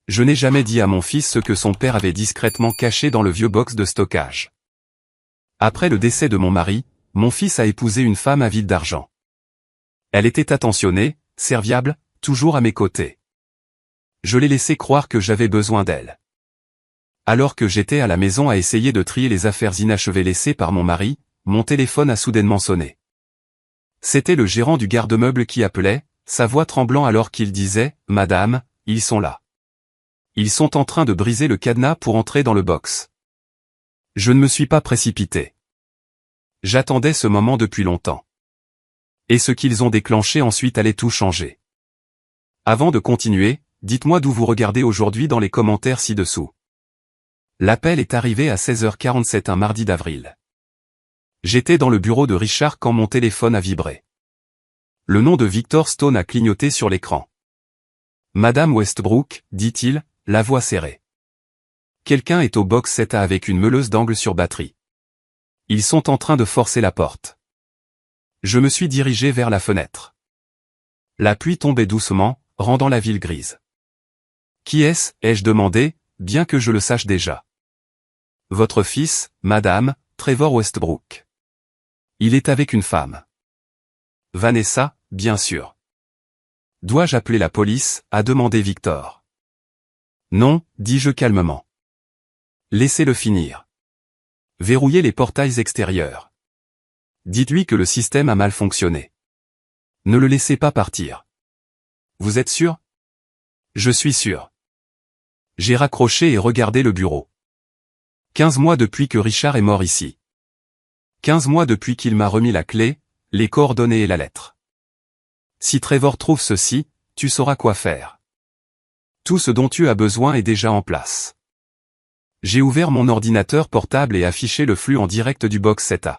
Je n'ai jamais dit à mon fils ce que son père avait discrètement caché dans le vieux box de stockage. Après le décès de mon mari, mon fils a épousé une femme avide d'argent. Elle était attentionnée, serviable, toujours à mes côtés. Je l'ai laissé croire que j'avais besoin d'elle. Alors que j'étais à la maison à essayer de trier les affaires inachevées laissées par mon mari, mon téléphone a soudainement sonné. C'était le gérant du garde-meuble qui appelait, sa voix tremblant alors qu'il disait « Madame, ils sont là. Ils sont en train de briser le cadenas pour entrer dans le box. » Je ne me suis pas précipité. J'attendais ce moment depuis longtemps. Et ce qu'ils ont déclenché ensuite allait tout changer. Avant de continuer, dites-moi d'où vous regardez aujourd'hui dans les commentaires ci-dessous. L'appel est arrivé à 16h47 un mardi d'avril. J'étais dans le bureau de Richard quand mon téléphone a vibré. Le nom de Victor Stone a clignoté sur l'écran. Madame Westbrook, dit-il, la voix serrée. Quelqu'un est au box 7A avec une meuleuse d'angle sur batterie. Ils sont en train de forcer la porte. Je me suis dirigé vers la fenêtre. La pluie tombait doucement, rendant la ville grise. Qui est-ce, ai-je demandé, bien que je le sache déjà. Votre fils, madame, Trevor Westbrook. Il est avec une femme. Vanessa, bien sûr. Dois-je appeler la police, a demandé Victor. Non, dis-je calmement. Laissez-le finir. Verrouillez les portails extérieurs. Dites-lui que le système a mal fonctionné. Ne le laissez pas partir. Vous êtes sûr? Je suis sûr. J'ai raccroché et regardé le bureau. 15 mois depuis que Richard est mort ici. 15 mois depuis qu'il m'a remis la clé, les coordonnées et la lettre. Si Trevor trouve ceci, tu sauras quoi faire. Tout ce dont tu as besoin est déjà en place. J'ai ouvert mon ordinateur portable et affiché le flux en direct du box 7A.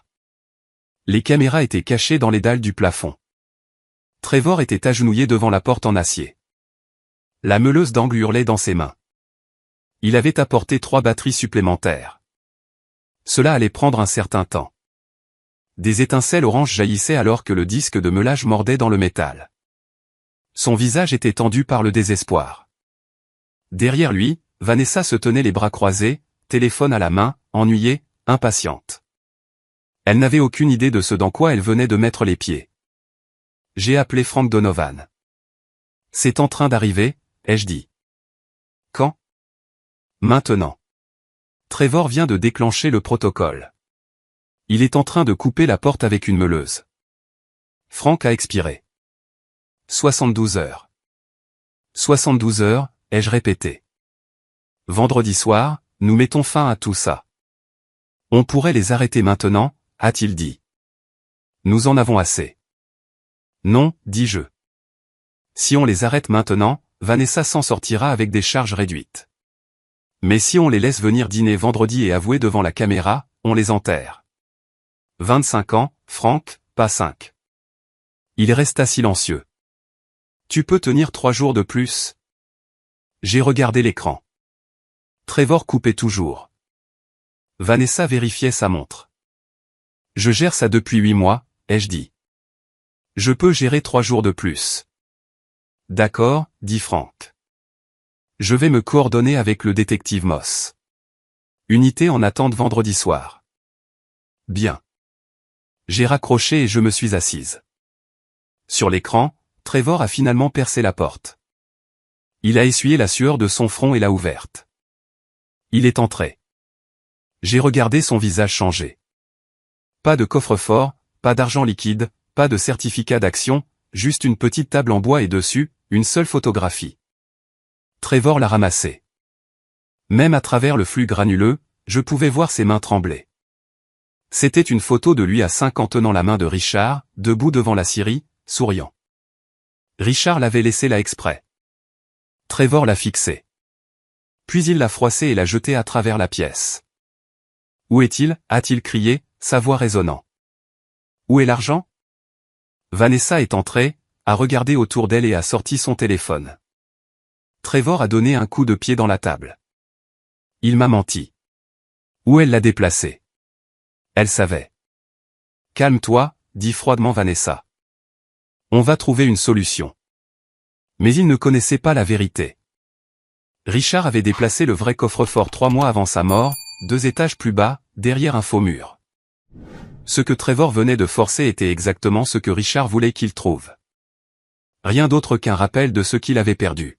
Les caméras étaient cachées dans les dalles du plafond. Trevor était agenouillé devant la porte en acier. La meuleuse d'angle hurlait dans ses mains. Il avait apporté 3 batteries supplémentaires. Cela allait prendre un certain temps. Des étincelles oranges jaillissaient alors que le disque de meulage mordait dans le métal. Son visage était tendu par le désespoir. Derrière lui, Vanessa se tenait les bras croisés, téléphone à la main, ennuyée, impatiente. Elle n'avait aucune idée de ce dans quoi elle venait de mettre les pieds. J'ai appelé Frank Donovan. C'est en train d'arriver, ai-je dit. Quand? Maintenant. Trevor vient de déclencher le protocole. Il est en train de couper la porte avec une meuleuse. Frank a expiré. 72 heures. 72 heures, ai-je répété. Vendredi soir, nous mettons fin à tout ça. On pourrait les arrêter maintenant, a-t-il dit. Nous en avons assez. Non, dis-je. Si on les arrête maintenant, Vanessa s'en sortira avec des charges réduites. Mais si on les laisse venir dîner vendredi et avouer devant la caméra, on les enterre. 25 ans, Frank, pas 5. Il resta silencieux. Tu peux tenir 3 jours de plus? J'ai regardé l'écran. Trevor coupait toujours. Vanessa vérifiait sa montre. Je gère ça depuis 8 mois, ai-je dit. Je peux gérer 3 jours de plus. D'accord, dit Frank. Je vais me coordonner avec le détective Moss. Unité en attente vendredi soir. Bien. J'ai raccroché et je me suis assise. Sur l'écran, Trevor a finalement percé la porte. Il a essuyé la sueur de son front et l'a ouverte. Il est entré. J'ai regardé son visage changer. Pas de coffre-fort, pas d'argent liquide, pas de certificat d'action, juste une petite table en bois et dessus, une seule photographie. Trevor l'a ramassée. Même à travers le flux granuleux, je pouvais voir ses mains trembler. C'était une photo de lui à 5 ans tenant la main de Richard, debout devant la scierie, souriant. Richard l'avait laissée là exprès. Trevor l'a fixée. Puis il l'a froissée et l'a jetée à travers la pièce. Où est-il? A-t-il crié, sa voix résonnant. Où est l'argent? Vanessa est entrée, a regardé autour d'elle et a sorti son téléphone. Trevor a donné un coup de pied dans la table. Il m'a menti. Où elle l'a déplacé? Elle savait. Calme-toi, dit froidement Vanessa. On va trouver une solution. Mais il ne connaissait pas la vérité. Richard avait déplacé le vrai coffre-fort 3 mois avant sa mort, 2 étages plus bas, derrière un faux mur. Ce que Trevor venait de forcer était exactement ce que Richard voulait qu'il trouve. Rien d'autre qu'un rappel de ce qu'il avait perdu.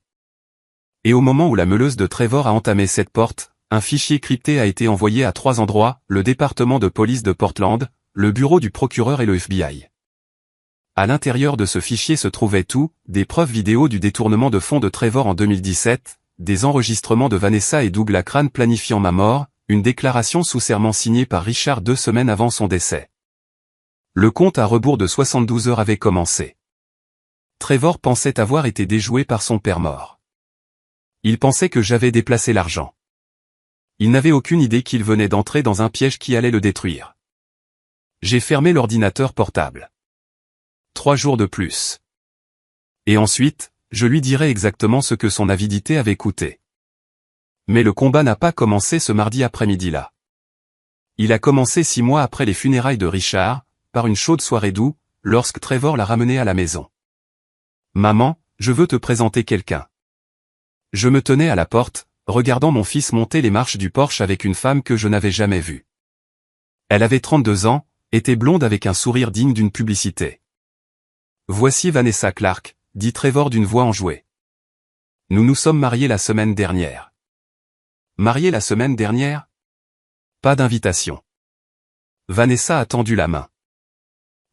Et au moment où la meuleuse de Trevor a entamé cette porte, un fichier crypté a été envoyé à 3 endroits, le département de police de Portland, le bureau du procureur et le FBI. À l'intérieur de ce fichier se trouvait tout, des preuves vidéo du détournement de fonds de Trevor en 2017, des enregistrements de Vanessa et Doug Lacrane planifiant ma mort, une déclaration sous serment signée par Richard 2 semaines avant son décès. Le compte à rebours de 72 heures avait commencé. Trevor pensait avoir été déjoué par son père mort. Il pensait que j'avais déplacé l'argent. Il n'avait aucune idée qu'il venait d'entrer dans un piège qui allait le détruire. J'ai fermé l'ordinateur portable. 3 jours de plus. Et ensuite, je lui dirai exactement ce que son avidité avait coûté. Mais le combat n'a pas commencé ce mardi après-midi-là. Il a commencé 6 mois après les funérailles de Richard, par une chaude soirée d'août, lorsque Trevor l'a ramené à la maison. « Maman, je veux te présenter quelqu'un. » Je me tenais à la porte, regardant mon fils monter les marches du porche avec une femme que je n'avais jamais vue. Elle avait 32 ans, était blonde avec un sourire digne d'une publicité. « Voici Vanessa Clark, » dit Trevor d'une voix enjouée. « Nous nous sommes mariés la semaine dernière. » Mariés la semaine dernière? Pas d'invitation. Vanessa a tendu la main.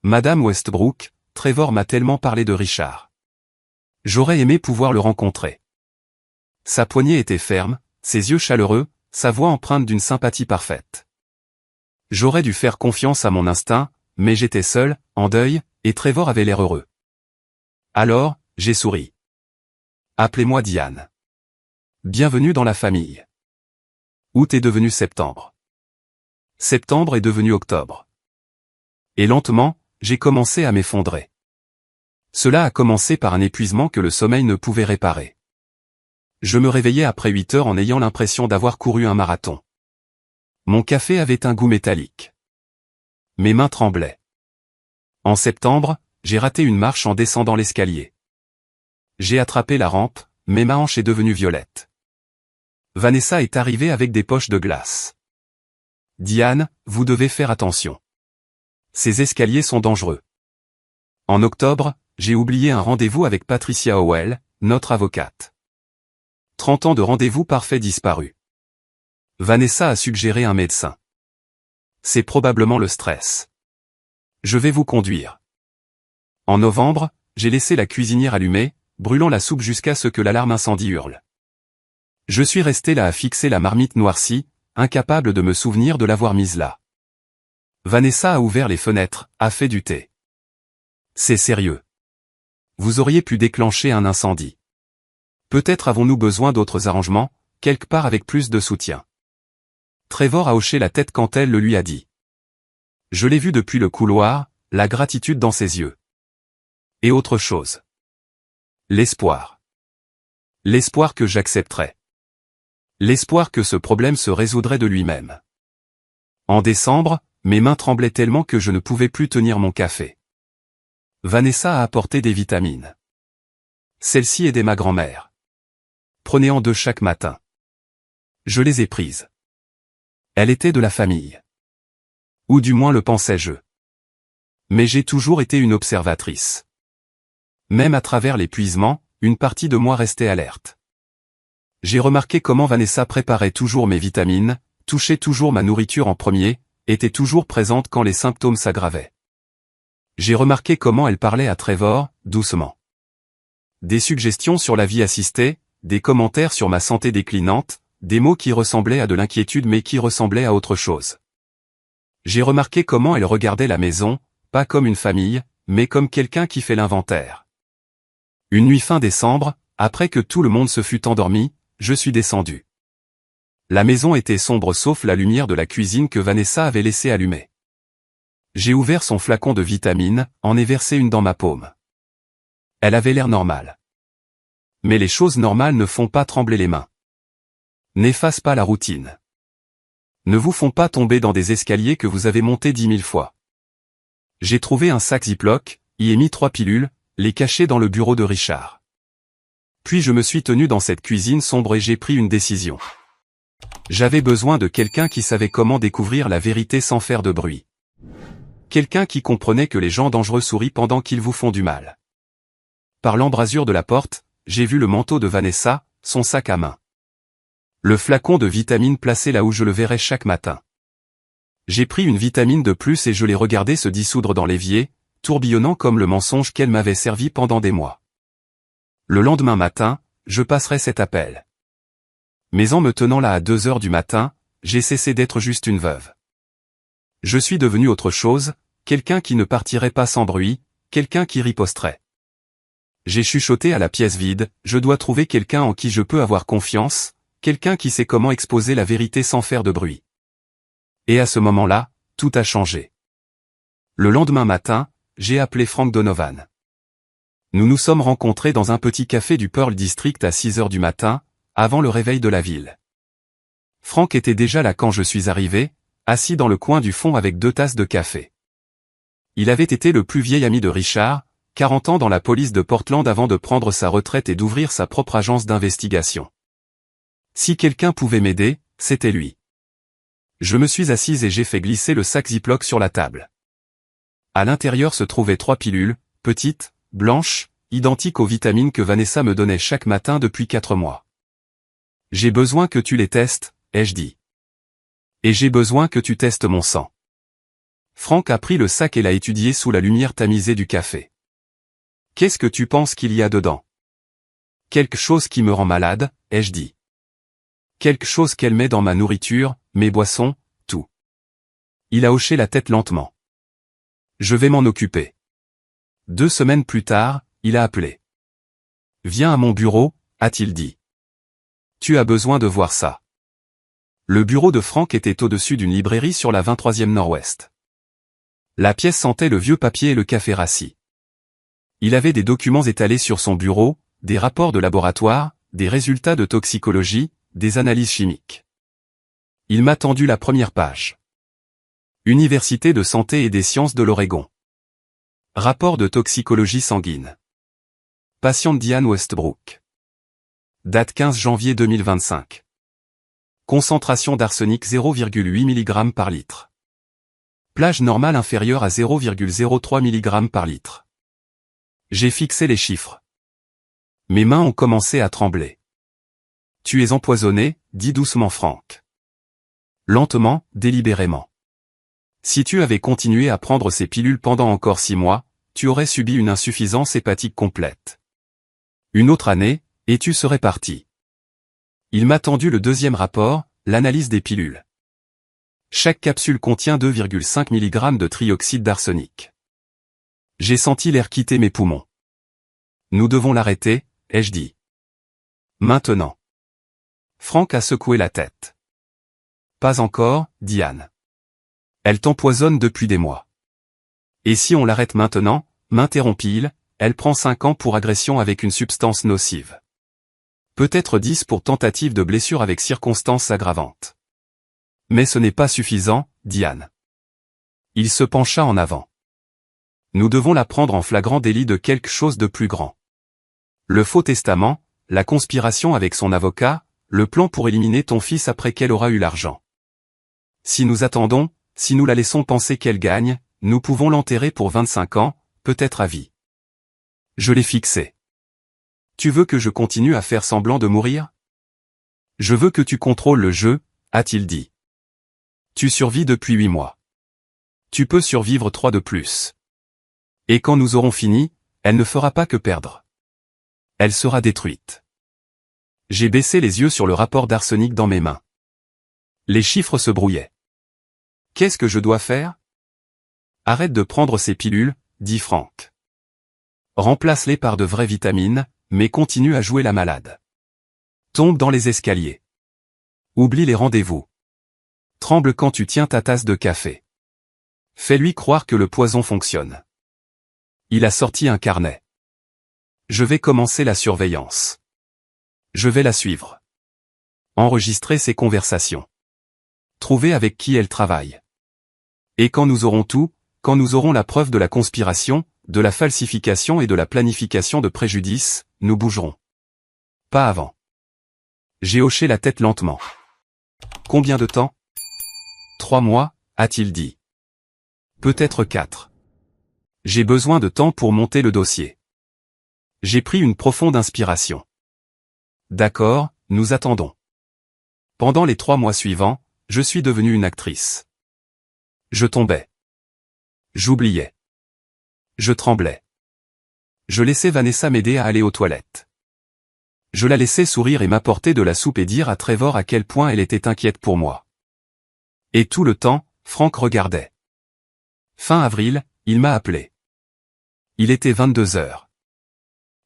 Madame Westbrook, Trevor m'a tellement parlé de Richard. J'aurais aimé pouvoir le rencontrer. Sa poignée était ferme, ses yeux chaleureux, sa voix empreinte d'une sympathie parfaite. J'aurais dû faire confiance à mon instinct, mais j'étais seul, en deuil, et Trevor avait l'air heureux. Alors, j'ai souri. Appelez-moi Diane. Bienvenue dans la famille. Août est devenu septembre. Septembre est devenu octobre. Et lentement, j'ai commencé à m'effondrer. Cela a commencé par un épuisement que le sommeil ne pouvait réparer. Je me réveillais après 8 heures en ayant l'impression d'avoir couru un marathon. Mon café avait un goût métallique. Mes mains tremblaient. En septembre, j'ai raté une marche en descendant l'escalier. J'ai attrapé la rampe, mais ma hanche est devenue violette. Vanessa est arrivée avec des poches de glace. Diane, vous devez faire attention. Ces escaliers sont dangereux. En octobre, j'ai oublié un rendez-vous avec Patricia Howell, notre avocate. 30 ans de rendez-vous parfait disparu. Vanessa a suggéré un médecin. C'est probablement le stress. Je vais vous conduire. En novembre, j'ai laissé la cuisinière allumée, brûlant la soupe jusqu'à ce que l'alarme incendie hurle. Je suis resté là à fixer la marmite noircie, incapable de me souvenir de l'avoir mise là. Vanessa a ouvert les fenêtres, a fait du thé. C'est sérieux. Vous auriez pu déclencher un incendie. Peut-être avons-nous besoin d'autres arrangements, quelque part avec plus de soutien. Trevor a hoché la tête quand elle le lui a dit. Je l'ai vu depuis le couloir, la gratitude dans ses yeux. Et autre chose. L'espoir. L'espoir que j'accepterais. L'espoir que ce problème se résoudrait de lui-même. En décembre, mes mains tremblaient tellement que je ne pouvais plus tenir mon café. Vanessa a apporté des vitamines. Celle-ci aidait ma grand-mère. Prenez-en 2 chaque matin. Je les ai prises. Elle était de la famille. Ou du moins le pensais-je. Mais j'ai toujours été une observatrice. Même à travers l'épuisement, une partie de moi restait alerte. J'ai remarqué comment Vanessa préparait toujours mes vitamines, touchait toujours ma nourriture en premier, était toujours présente quand les symptômes s'aggravaient. J'ai remarqué comment elle parlait à Trevor, doucement. Des suggestions sur la vie assistée, des commentaires sur ma santé déclinante, des mots qui ressemblaient à de l'inquiétude mais qui ressemblaient à autre chose. J'ai remarqué comment elle regardait la maison, pas comme une famille, mais comme quelqu'un qui fait l'inventaire. Une nuit fin décembre, après que tout le monde se fut endormi, je suis descendu. La maison était sombre sauf la lumière de la cuisine que Vanessa avait laissée allumée. J'ai ouvert son flacon de vitamines, en ai versé une dans ma paume. Elle avait l'air normale. Mais les choses normales ne font pas trembler les mains. N'efface pas la routine. Ne vous font pas tomber dans des escaliers que vous avez montés 10 000 fois. J'ai trouvé un sac Ziploc, y ai mis 3 pilules, les cacher dans le bureau de Richard. Puis je me suis tenu dans cette cuisine sombre et j'ai pris une décision. J'avais besoin de quelqu'un qui savait comment découvrir la vérité sans faire de bruit. Quelqu'un qui comprenait que les gens dangereux sourient pendant qu'ils vous font du mal. Par l'embrasure de la porte, j'ai vu le manteau de Vanessa, son sac à main. Le flacon de vitamine placé là où je le verrais chaque matin. J'ai pris une vitamine de plus et je l'ai regardé se dissoudre dans l'évier, tourbillonnant comme le mensonge qu'elle m'avait servi pendant des mois. Le lendemain matin, je passerai cet appel. Mais en me tenant là à 2 heures du matin, j'ai cessé d'être juste une veuve. Je suis devenu autre chose, quelqu'un qui ne partirait pas sans bruit, quelqu'un qui riposterait. J'ai chuchoté à la pièce vide, je dois trouver quelqu'un en qui je peux avoir confiance, quelqu'un qui sait comment exposer la vérité sans faire de bruit. Et à ce moment-là, tout a changé. Le lendemain matin, j'ai appelé Frank Donovan. Nous nous sommes rencontrés dans un petit café du Pearl District à 6 heures du matin, avant le réveil de la ville. Frank était déjà là quand je suis arrivé, assis dans le coin du fond avec 2 tasses de café. Il avait été le plus vieil ami de Richard, 40 ans dans la police de Portland avant de prendre sa retraite et d'ouvrir sa propre agence d'investigation. Si quelqu'un pouvait m'aider, c'était lui. Je me suis assise et j'ai fait glisser le sac Ziploc sur la table. À l'intérieur se trouvaient 3 pilules, petites, blanches, identiques aux vitamines que Vanessa me donnait chaque matin depuis 4 mois. J'ai besoin que tu les testes, ai-je dit. Et j'ai besoin que tu testes mon sang. Frank a pris le sac et l'a étudié sous la lumière tamisée du café. Qu'est-ce que tu penses qu'il y a dedans? Quelque chose qui me rend malade, ai-je dit. Quelque chose qu'elle met dans ma nourriture, mes boissons, tout. Il a hoché la tête lentement. Je vais m'en occuper. 2 semaines plus tard, il a appelé. Viens à mon bureau, a-t-il dit. Tu as besoin de voir ça. Le bureau de Frank était au-dessus d'une librairie sur la 23e Nord-Ouest. La pièce sentait le vieux papier et le café rassis. Il avait des documents étalés sur son bureau, des rapports de laboratoire, des résultats de toxicologie, des analyses chimiques. Il m'a tendu la première page. Université de santé et des sciences de l'Oregon. Rapport de toxicologie sanguine. Patiente Diane Westbrook. Date 15 janvier 2025. Concentration d'arsenic 0,8 mg par litre. Plage normale inférieure à 0,03 mg par litre. J'ai fixé les chiffres. Mes mains ont commencé à trembler. Tu es empoisonné, dit doucement Frank. Lentement, délibérément. Si tu avais continué à prendre ces pilules pendant encore 6 mois, tu aurais subi une insuffisance hépatique complète. Une autre année, et tu serais parti. Il m'a tendu le 2e rapport, l'analyse des pilules. Chaque capsule contient 2,5 mg de trioxyde d'arsenic. J'ai senti l'air quitter mes poumons. Nous devons l'arrêter, ai-je dit. Maintenant. Frank a secoué la tête. Pas encore, Diane. Elle t'empoisonne depuis des mois. Et si on l'arrête maintenant, m'interrompit-il, elle prend 5 ans pour agression avec une substance nocive. Peut-être 10 pour tentative de blessure avec circonstances aggravantes. Mais ce n'est pas suffisant, Diane. Il se pencha en avant. Nous devons la prendre en flagrant délit de quelque chose de plus grand. Le faux testament, la conspiration avec son avocat, le plan pour éliminer ton fils après qu'elle aura eu l'argent. Si nous attendons, si nous la laissons penser qu'elle gagne, nous pouvons l'enterrer pour 25 ans, peut-être à vie. Je l'ai fixé. Tu veux que je continue à faire semblant de mourir? Je veux que tu contrôles le jeu, a-t-il dit. Tu survis depuis 8 mois. Tu peux survivre 3 de plus. Et quand nous aurons fini, elle ne fera pas que perdre. Elle sera détruite. J'ai baissé les yeux sur le rapport d'arsenic dans mes mains. Les chiffres se brouillaient. Qu'est-ce que je dois faire? Arrête de prendre ces pilules, dit Frank. Remplace-les par de vraies vitamines, mais continue à jouer la malade. Tombe dans les escaliers. Oublie les rendez-vous. Tremble quand tu tiens ta tasse de café. Fais-lui croire que le poison fonctionne. Il a sorti un carnet. Je vais commencer la surveillance. Je vais la suivre. Enregistrer ses conversations. Trouver avec qui elle travaille. Et quand nous aurons tout, quand nous aurons la preuve de la conspiration, de la falsification et de la planification de préjudice, nous bougerons. pas avant. J'ai hoché la tête lentement. Combien de temps? 3 mois, a-t-il dit. Peut-être 4. J'ai besoin de temps pour monter le dossier. J'ai pris une profonde inspiration. D'accord, nous attendons. Pendant les 3 mois suivants, je suis devenue une actrice. Je tombais. J'oubliais. Je tremblais. Je laissais Vanessa m'aider à aller aux toilettes. Je la laissais sourire et m'apporter de la soupe et dire à Trevor à quel point elle était inquiète pour moi. Et tout le temps, Frank regardait. Fin avril, il m'a appelé. Il était 22 heures.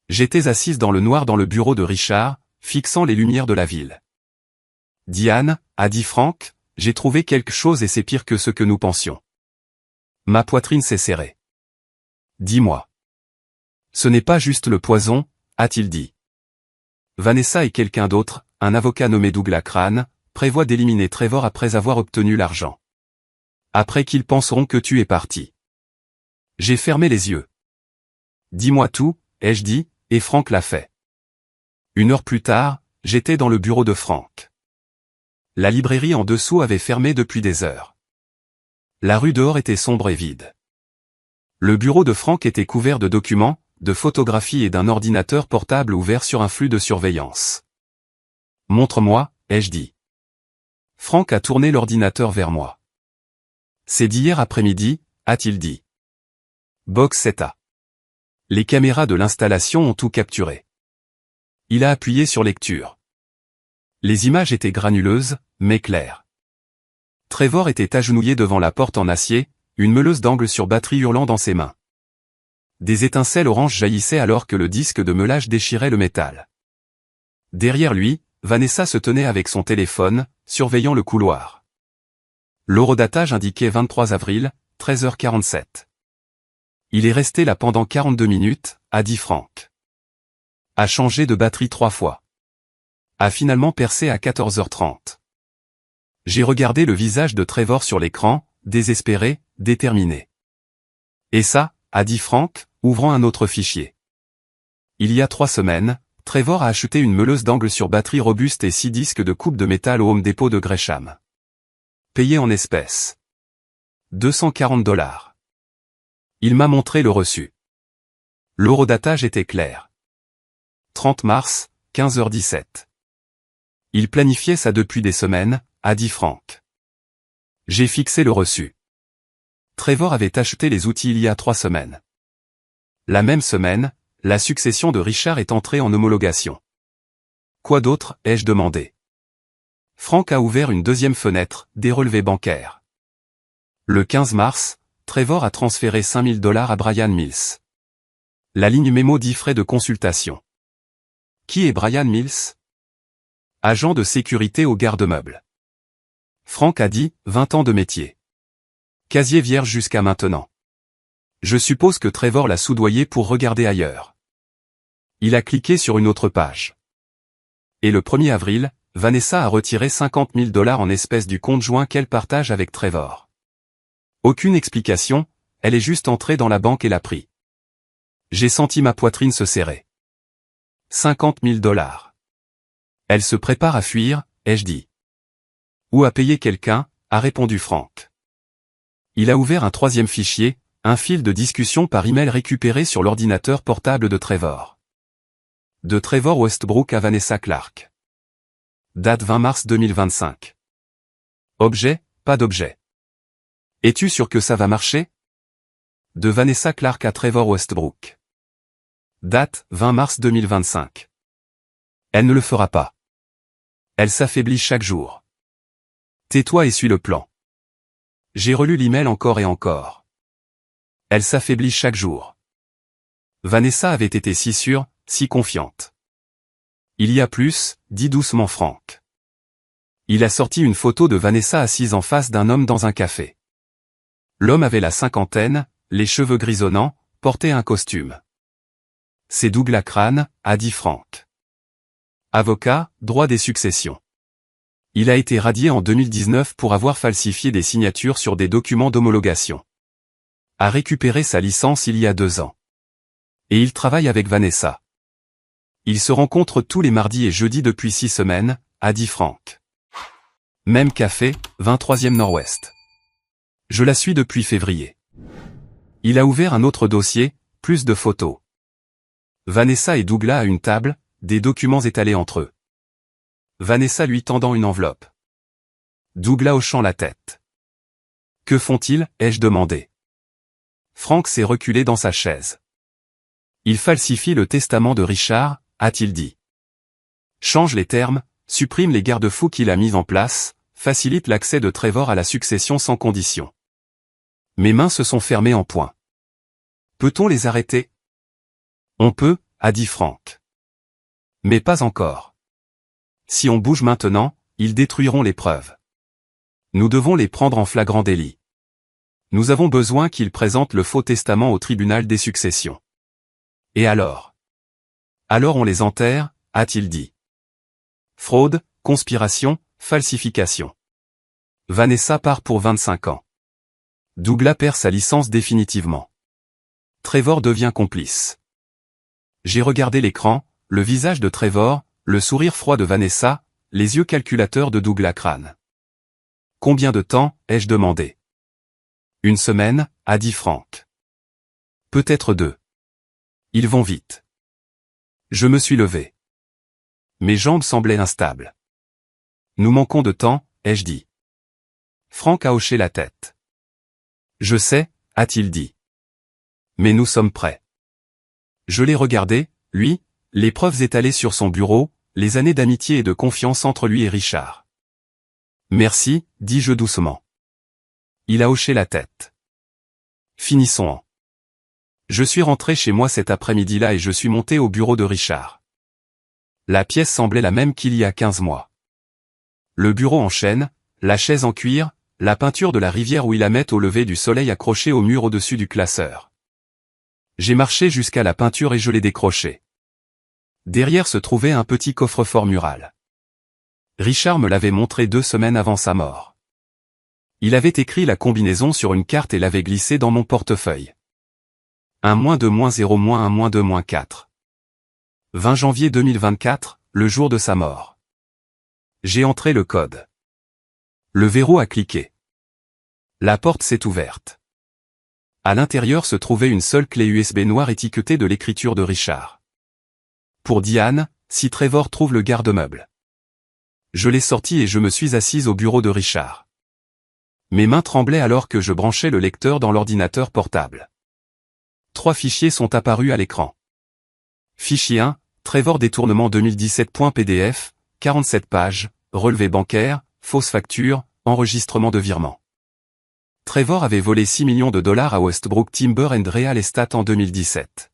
J'étais assise dans le noir dans le bureau de Richard, fixant les lumières de la ville. Diane, a dit Frank, j'ai trouvé quelque chose et c'est pire que ce que nous pensions. Ma poitrine s'est serrée. Dis-moi. Ce n'est pas juste le poison, a-t-il dit. Vanessa et quelqu'un d'autre, un avocat nommé Douglas Crane, prévoit d'éliminer Trevor après avoir obtenu l'argent. Après qu'ils penseront que tu es parti. J'ai fermé les yeux. Dis-moi tout, ai-je dit, et Frank l'a fait. 1 heure plus tard, j'étais dans le bureau de Frank. La librairie en dessous avait fermé depuis des heures. La rue dehors était sombre et vide. Le bureau de Frank était couvert de documents, de photographies et d'un ordinateur portable ouvert sur un flux de surveillance. Montre-moi, ai-je dit. Frank a tourné l'ordinateur vers moi. C'est d'hier après-midi, a-t-il dit. Box 7A. Les caméras de l'installation ont tout capturé. Il a appuyé sur lecture. Les images étaient granuleuses, mais claires. Trevor était agenouillé devant la porte en acier, une meuleuse d'angle sur batterie hurlant dans ses mains. Des étincelles oranges jaillissaient alors que le disque de meulage déchirait le métal. Derrière lui, Vanessa se tenait avec son téléphone, surveillant le couloir. L'horodatage indiquait 23 avril, 13h47. Il est resté là pendant 42 minutes, a dit Frank. A changé de batterie 3 fois. A finalement percé à 14h30. J'ai regardé le visage de Trevor sur l'écran, désespéré, déterminé. Et ça, a dit Frank, ouvrant un autre fichier. Il y a 3 semaines, Trevor a acheté une meuleuse d'angle sur batterie robuste et 6 disques de coupe de métal au Home Depot de Gresham. Payé en espèces. $240. Il m'a montré le reçu. L'horodatage était clair. 30 mars, 15h17. Il planifiait ça depuis des semaines, a dit Frank. J'ai fixé le reçu. Trevor avait acheté les outils il y a 3 semaines. La même semaine, la succession de Richard est entrée en homologation. Quoi d'autre, ai-je demandé. Frank a ouvert une deuxième fenêtre, des relevés bancaires. Le 15 mars, Trevor a transféré $5 000 à Brian Mills. La ligne mémo dit frais de consultation. Qui est Brian Mills? Agent de sécurité au garde-meubles. Frank a dit, 20 ans de métier. Casier vierge jusqu'à maintenant. Je suppose que Trevor l'a soudoyé pour regarder ailleurs. Il a cliqué sur une autre page. Et le 1er avril, Vanessa a retiré $50 000 en espèces du compte joint qu'elle partage avec Trevor. Aucune explication, elle est juste entrée dans la banque et l'a pris. J'ai senti ma poitrine se serrer. $50 000. Elle se prépare à fuir, ai-je dit. Ou à payer quelqu'un, a répondu Frank. Il a ouvert un 3e fichier, un fil de discussion par email récupéré sur l'ordinateur portable de Trevor. De Trevor Westbrook à Vanessa Clark. Date 20 mars 2025. Objet, pas d'objet. Es-tu sûr que ça va marcher? De Vanessa Clark à Trevor Westbrook. Date 20 mars 2025. Elle ne le fera pas. Elle s'affaiblit chaque jour. Tais-toi et suis le plan. J'ai relu l'email encore et encore. Elle s'affaiblit chaque jour. Vanessa avait été si sûre, si confiante. Il y a plus, dit doucement Frank. Il a sorti une photo de Vanessa assise en face d'un homme dans un café. L'homme avait la cinquantaine, les cheveux grisonnants, portait un costume. C'est Douglas Crane, a dit Frank. Avocat, droit des successions. Il a été radié en 2019 pour avoir falsifié des signatures sur des documents d'homologation. A récupéré sa licence il y a 2 ans. Et il travaille avec Vanessa. Ils se rencontrent tous les mardis et jeudis depuis 6 semaines, a dit Franck. Même café, 23e Nord-Ouest. Je la suis depuis février. Il a ouvert un autre dossier, plus de photos. Vanessa et Douglas à une table, des documents étalés entre eux. Vanessa lui tendant une enveloppe. Douglas hochant la tête. Que font-ils, ai-je demandé. Franck s'est reculé dans sa chaise. Il falsifie le testament de Richard, a-t-il dit. Change les termes, supprime les garde-fous qu'il a mis en place, facilite l'accès de Trevor à la succession sans condition. Mes mains se sont fermées en poing. Peut-on les arrêter? On peut, a dit Franck. Mais pas encore. Si on bouge maintenant, ils détruiront les preuves. Nous devons les prendre en flagrant délit. Nous avons besoin qu'ils présentent le faux testament au tribunal des successions. Et alors? Alors on les enterre, a-t-il dit. Fraude, conspiration, falsification. Vanessa part pour 25 ans. Douglas perd sa licence définitivement. Trevor devient complice. J'ai regardé l'écran, le visage de Trevor, le sourire froid de Vanessa, les yeux calculateurs de Douglas Crane. Combien de temps, ai-je demandé. Une semaine, a dit Franck. Peut-être 2. Ils vont vite. Je me suis levé. Mes jambes semblaient instables. Nous manquons de temps, ai-je dit. Franck a hoché la tête. Je sais, a-t-il dit. Mais nous sommes prêts. Je l'ai regardé, lui, les preuves étalées sur son bureau, les années d'amitié et de confiance entre lui et Richard. Merci, dis-je doucement. Il a hoché la tête. Finissons-en. Je suis rentré chez moi cet après-midi-là et je suis monté au bureau de Richard. La pièce semblait la même qu'il y a 15 mois. Le bureau en chêne, la chaise en cuir, la peinture de la rivière où il la met au lever du soleil accrochée au mur au-dessus du classeur. J'ai marché jusqu'à la peinture et je l'ai décrochée. Derrière se trouvait un petit coffre-fort mural. Richard me l'avait montré 2 semaines avant sa mort. Il avait écrit la combinaison sur une carte et l'avait glissée dans mon portefeuille. 1-2-0-1-1-2-4. 20 janvier 2024, le jour de sa mort. J'ai entré le code. Le verrou a cliqué. La porte s'est ouverte. À l'intérieur se trouvait une seule clé USB noire étiquetée de l'écriture de Richard. Pour Diane, si Trevor trouve le garde-meuble. Je l'ai sorti et je me suis assise au bureau de Richard. Mes mains tremblaient alors que je branchais le lecteur dans l'ordinateur portable. 3 fichiers sont apparus à l'écran. Fichier 1, Trevor détournement 2017.pdf, 47 pages, relevé bancaire, fausse facture, enregistrement de virement. Trevor avait volé 6 millions de dollars à Westbrook Timber and Real Estate en 2017.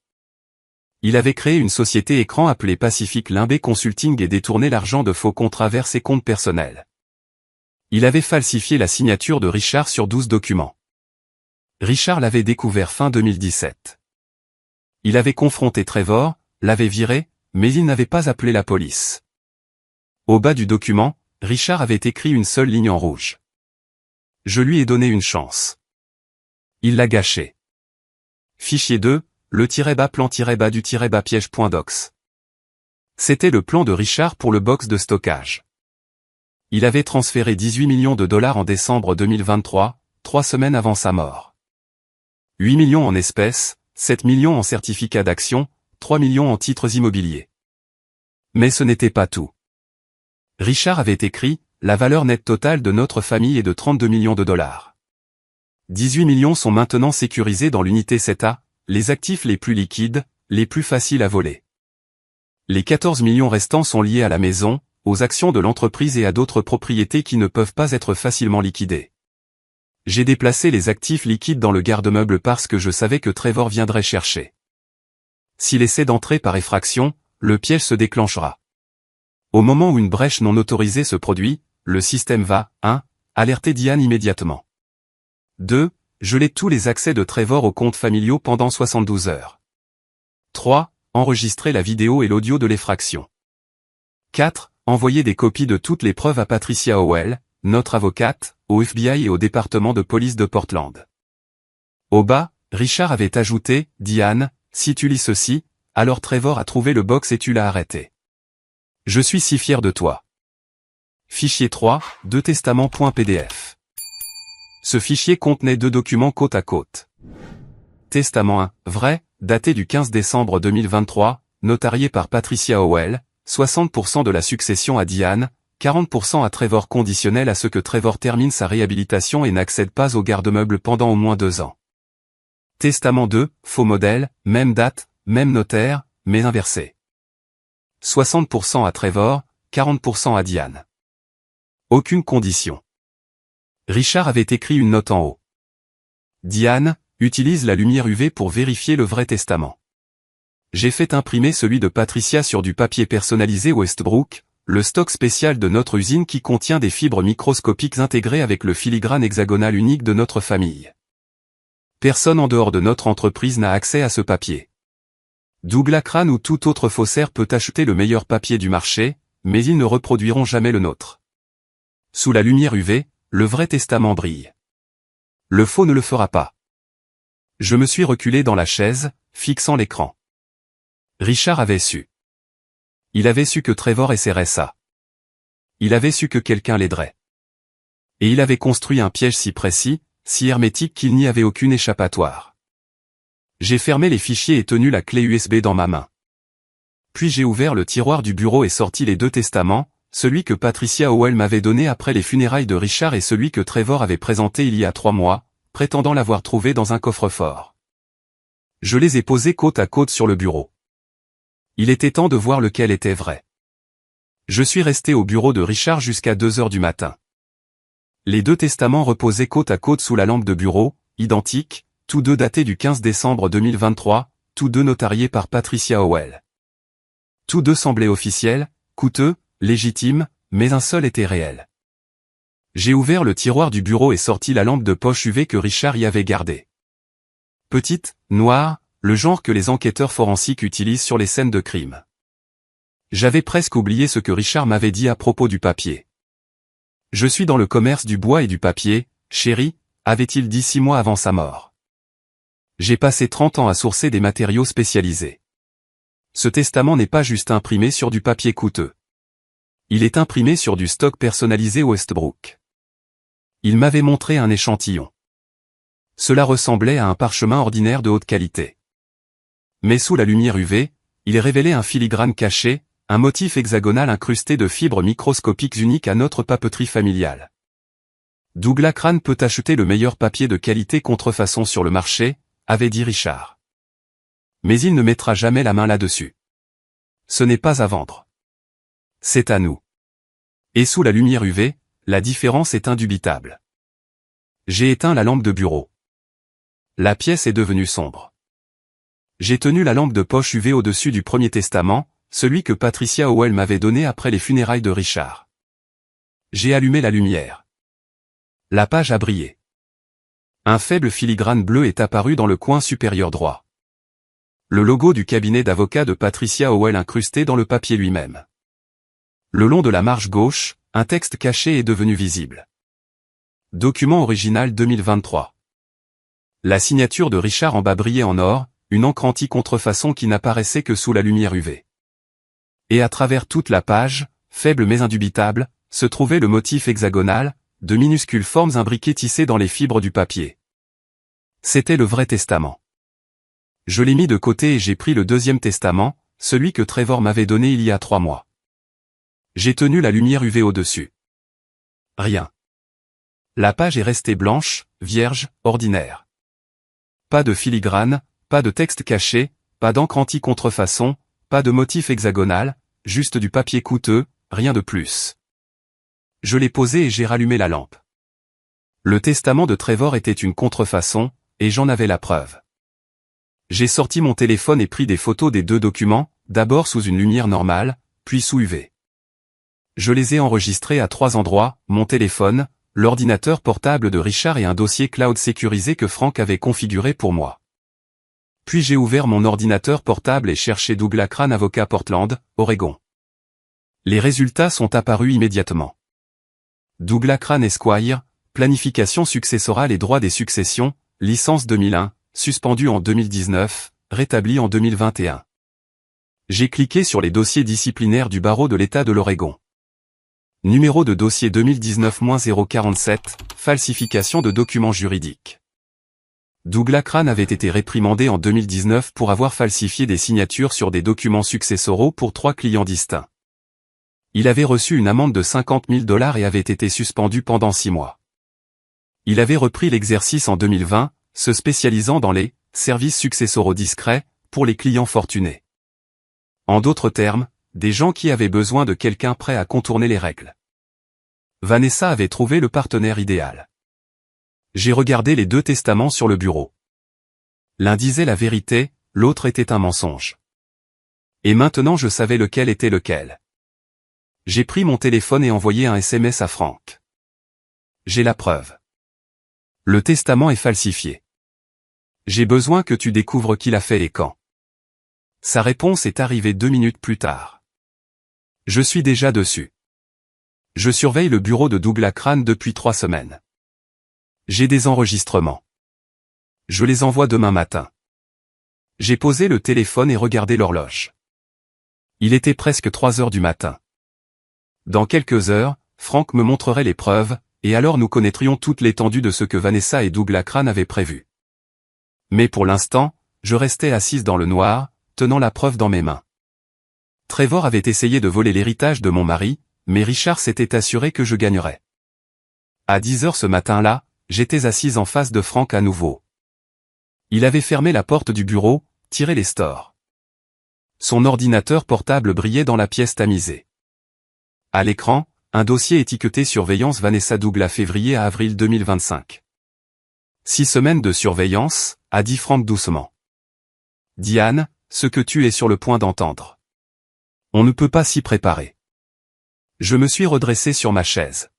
Il avait créé une société écran appelée Pacific Limbé Consulting et détourné l'argent de faux contrats vers ses comptes personnels. Il avait falsifié la signature de Richard sur 12 documents. Richard l'avait découvert fin 2017. Il avait confronté Trevor, l'avait viré, mais il n'avait pas appelé la police. Au bas du document, Richard avait écrit une seule ligne en rouge. Je lui ai donné une chance. Il l'a gâché. Fichier 2, le -plan du piège.docs. C'était le plan de Richard pour le box de stockage. Il avait transféré 18 millions de dollars en décembre 2023, 3 semaines avant sa mort. 8 millions en espèces, 7 millions en certificats d'action, 3 millions en titres immobiliers. Mais ce n'était pas tout. Richard avait écrit, la valeur nette totale de notre famille est de 32 millions de dollars. 18 millions sont maintenant sécurisés dans l'unité 7A, les actifs les plus liquides, les plus faciles à voler. Les 14 millions restants sont liés à la maison, aux actions de l'entreprise et à d'autres propriétés qui ne peuvent pas être facilement liquidées. J'ai déplacé les actifs liquides dans le garde-meuble parce que je savais que Trevor viendrait chercher. S'il essaie d'entrer par effraction, le piège se déclenchera. Au moment où une brèche non autorisée se produit, le système va, 1. Alerter Diane immédiatement. 2. Geler tous les accès de Trevor aux comptes familiaux pendant 72 heures. 3. Enregistrer la vidéo et l'audio de l'effraction. 4. Envoyer des copies de toutes les preuves à Patricia Howell, notre avocate, au FBI et au département de police de Portland. Au bas, Richard avait ajouté, Diane, si tu lis ceci, alors Trevor a trouvé le box et tu l'as arrêté. Je suis si fier de toi. Fichier 3, 2 testaments.pdf. Ce fichier contenait 2 documents côte à côte. Testament 1, vrai, daté du 15 décembre 2023, notarié par Patricia Howell, 60% de la succession à Diane, 40% à Trevor conditionnel à ce que Trevor termine sa réhabilitation et n'accède pas au garde-meuble pendant au moins 2 ans. Testament 2, faux modèle, même date, même notaire, mais inversé. 60% à Trevor, 40% à Diane. Aucune condition. Richard avait écrit une note en haut. Diane, utilise la lumière UV pour vérifier le vrai testament. J'ai fait imprimer celui de Patricia sur du papier personnalisé Westbrook, le stock spécial de notre usine qui contient des fibres microscopiques intégrées avec le filigrane hexagonal unique de notre famille. Personne en dehors de notre entreprise n'a accès à ce papier. Douglas Crane ou tout autre faussaire peut acheter le meilleur papier du marché, mais ils ne reproduiront jamais le nôtre. Sous la lumière UV, le vrai testament brille. Le faux ne le fera pas. Je me suis reculé dans la chaise, fixant l'écran. Richard avait su. Il avait su que Trevor essaierait ça. Il avait su que quelqu'un l'aiderait. Et il avait construit un piège si précis, si hermétique qu'il n'y avait aucune échappatoire. J'ai fermé les fichiers et tenu la clé USB dans ma main. Puis j'ai ouvert le tiroir du bureau et sorti les 2 testaments, celui que Patricia Howell m'avait donné après les funérailles de Richard et celui que Trevor avait présenté il y a 3 mois, prétendant l'avoir trouvé dans un coffre-fort. Je les ai posés côte à côte sur le bureau. Il était temps de voir lequel était vrai. Je suis resté au bureau de Richard jusqu'à 2 heures du matin. Les 2 testaments reposaient côte à côte sous la lampe de bureau, identiques, tous 2 datés du 15 décembre 2023, tous 2 notariés par Patricia Howell. Tous 2 semblaient officiels, coûteux, légitimes, mais un seul était réel. J'ai ouvert le tiroir du bureau et sorti la lampe de poche UV que Richard y avait gardée. Petite, noire, le genre que les enquêteurs forensiques utilisent sur les scènes de crime. J'avais presque oublié ce que Richard m'avait dit à propos du papier. Je suis dans le commerce du bois et du papier, chérie, avait-il dit 6 mois avant sa mort. J'ai passé 30 ans à sourcer des matériaux spécialisés. Ce testament n'est pas juste imprimé sur du papier coûteux. Il est imprimé sur du stock personnalisé Westbrook. Il m'avait montré un échantillon. Cela ressemblait à un parchemin ordinaire de haute qualité. Mais sous la lumière UV, il révélait un filigrane caché, un motif hexagonal incrusté de fibres microscopiques uniques à notre papeterie familiale. Douglas Crane peut acheter le meilleur papier de qualité contrefaçon sur le marché, avait dit Richard. Mais il ne mettra jamais la main là-dessus. Ce n'est pas à vendre. C'est à nous. Et sous la lumière UV, la différence est indubitable. J'ai éteint la lampe de bureau. La pièce est devenue sombre. J'ai tenu la lampe de poche UV au-dessus du premier testament, celui que Patricia Howell m'avait donné après les funérailles de Richard. J'ai allumé la lumière. La page a brillé. Un faible filigrane bleu est apparu dans le coin supérieur droit. Le logo du cabinet d'avocats de Patricia Howell incrusté dans le papier lui-même. Le long de la marge gauche, un texte caché est devenu visible. Document original 2023. La signature de Richard en bas brillait en or, une encre anti-contrefaçon qui n'apparaissait que sous la lumière UV. Et à travers toute la page, faible mais indubitable, se trouvait le motif hexagonal, de minuscules formes imbriquées tissées dans les fibres du papier. C'était le vrai testament. Je l'ai mis de côté et j'ai pris le 2e testament, celui que Trevor m'avait donné il y a 3 mois. J'ai tenu la lumière UV au-dessus. Rien. La page est restée blanche, vierge, ordinaire. Pas de filigrane, pas de texte caché, pas d'encre anti-contrefaçon, pas de motif hexagonal, juste du papier coûteux, rien de plus. Je l'ai posé et j'ai rallumé la lampe. Le testament de Trevor était une contrefaçon, et j'en avais la preuve. J'ai sorti mon téléphone et pris des photos des 2 documents, d'abord sous une lumière normale, puis sous UV. Je les ai enregistrés à 3 endroits, mon téléphone, l'ordinateur portable de Richard et un dossier cloud sécurisé que Frank avait configuré pour moi. Puis j'ai ouvert mon ordinateur portable et cherché Douglas Crane avocat Portland, Oregon. Les résultats sont apparus immédiatement. Douglas Crane Esquire, planification successorale et droit des successions, licence 2001, suspendu en 2019, rétabli en 2021. J'ai cliqué sur les dossiers disciplinaires du barreau de l'État de l'Oregon. Numéro de dossier 2019-047, falsification de documents juridiques. Douglas Crane avait été réprimandé en 2019 pour avoir falsifié des signatures sur des documents successoraux pour 3 clients distincts. Il avait reçu une amende de $50 000 et avait été suspendu pendant 6 mois. Il avait repris l'exercice en 2020, se spécialisant dans les services successoraux discrets pour les clients fortunés. En d'autres termes, des gens qui avaient besoin de quelqu'un prêt à contourner les règles. Vanessa avait trouvé le partenaire idéal. J'ai regardé les 2 testaments sur le bureau. L'un disait la vérité, l'autre était un mensonge. Et maintenant je savais lequel était lequel. J'ai pris mon téléphone et envoyé un SMS à Frank. J'ai la preuve. Le testament est falsifié. J'ai besoin que tu découvres qui l'a fait et quand. Sa réponse est arrivée 2 minutes plus tard. Je suis déjà dessus. Je surveille le bureau de Douglas Crane depuis 3 semaines. J'ai des enregistrements. Je les envoie demain matin. J'ai posé le téléphone et regardé l'horloge. Il était presque 3 heures du matin. Dans quelques heures, Frank me montrerait les preuves, et alors nous connaîtrions toute l'étendue de ce que Vanessa et Douglas Crane avaient prévu. Mais pour l'instant, je restais assise dans le noir, tenant la preuve dans mes mains. Trevor avait essayé de voler l'héritage de mon mari, mais Richard s'était assuré que je gagnerais. À 10 heures ce matin-là, j'étais assise en face de Frank à nouveau. Il avait fermé la porte du bureau, tiré les stores. Son ordinateur portable brillait dans la pièce tamisée. À l'écran, un dossier étiqueté surveillance Vanessa Douglas février à avril 2025. 6 semaines de surveillance, a dit Frank doucement. Diane, ce que tu es sur le point d'entendre. On ne peut pas s'y préparer. Je me suis redressé sur ma chaise.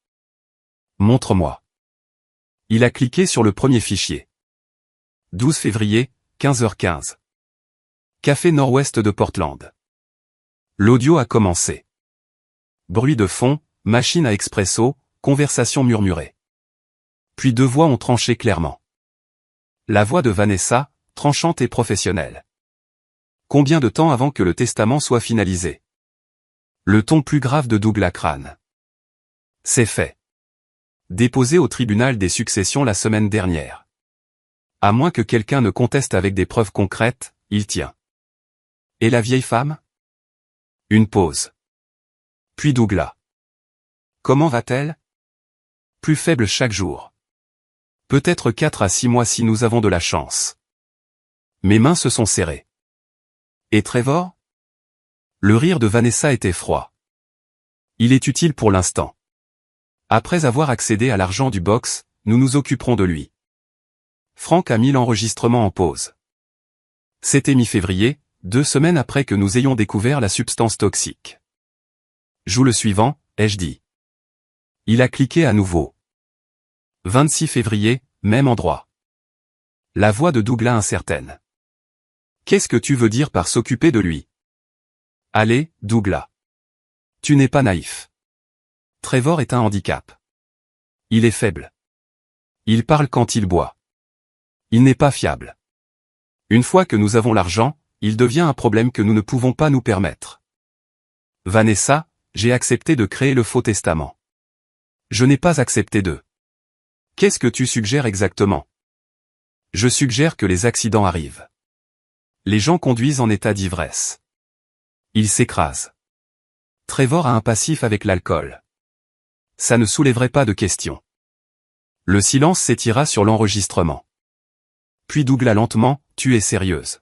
Montre-moi. Il a cliqué sur le premier fichier. 12 février, 15h15. Café Nord-Ouest de Portland. L'audio a commencé. Bruit de fond, machine à expresso, conversation murmurée. Puis 2 voix ont tranché clairement. La voix de Vanessa, tranchante et professionnelle. Combien de temps avant que le testament soit finalisé? Le ton plus grave de Douglas Crane. C'est fait. Déposé au tribunal des successions la semaine dernière. À moins que quelqu'un ne conteste avec des preuves concrètes, il tient. Et la vieille femme? Une pause. Puis Douglas. Comment va-t-elle? Plus faible chaque jour. Peut-être 4 à 6 mois si nous avons de la chance. Mes mains se sont serrées. Et Trevor? Le rire de Vanessa était froid. Il est utile pour l'instant. Après avoir accédé à l'argent du box, nous nous occuperons de lui. Frank a mis l'enregistrement en pause. C'était mi-février, 2 semaines après que nous ayons découvert la substance toxique. Joue le suivant, ai-je dit. Il a cliqué à nouveau. 26 février, même endroit. La voix de Douglas incertaine. Qu'est-ce que tu veux dire par s'occuper de lui? Allez, Douglas. Tu n'es pas naïf. Trevor est un handicap. Il est faible. Il parle quand il boit. Il n'est pas fiable. Une fois que nous avons l'argent, il devient un problème que nous ne pouvons pas nous permettre. Vanessa, j'ai accepté de créer le faux testament. Je n'ai pas accepté de. Qu'est-ce que tu suggères exactement? Je suggère que les accidents arrivent. Les gens conduisent en état d'ivresse. Ils s'écrasent. Trevor a un passif avec l'alcool. Ça ne soulèverait pas de questions. Le silence s'étira sur l'enregistrement. Puis Douglas lentement, tu es sérieuse.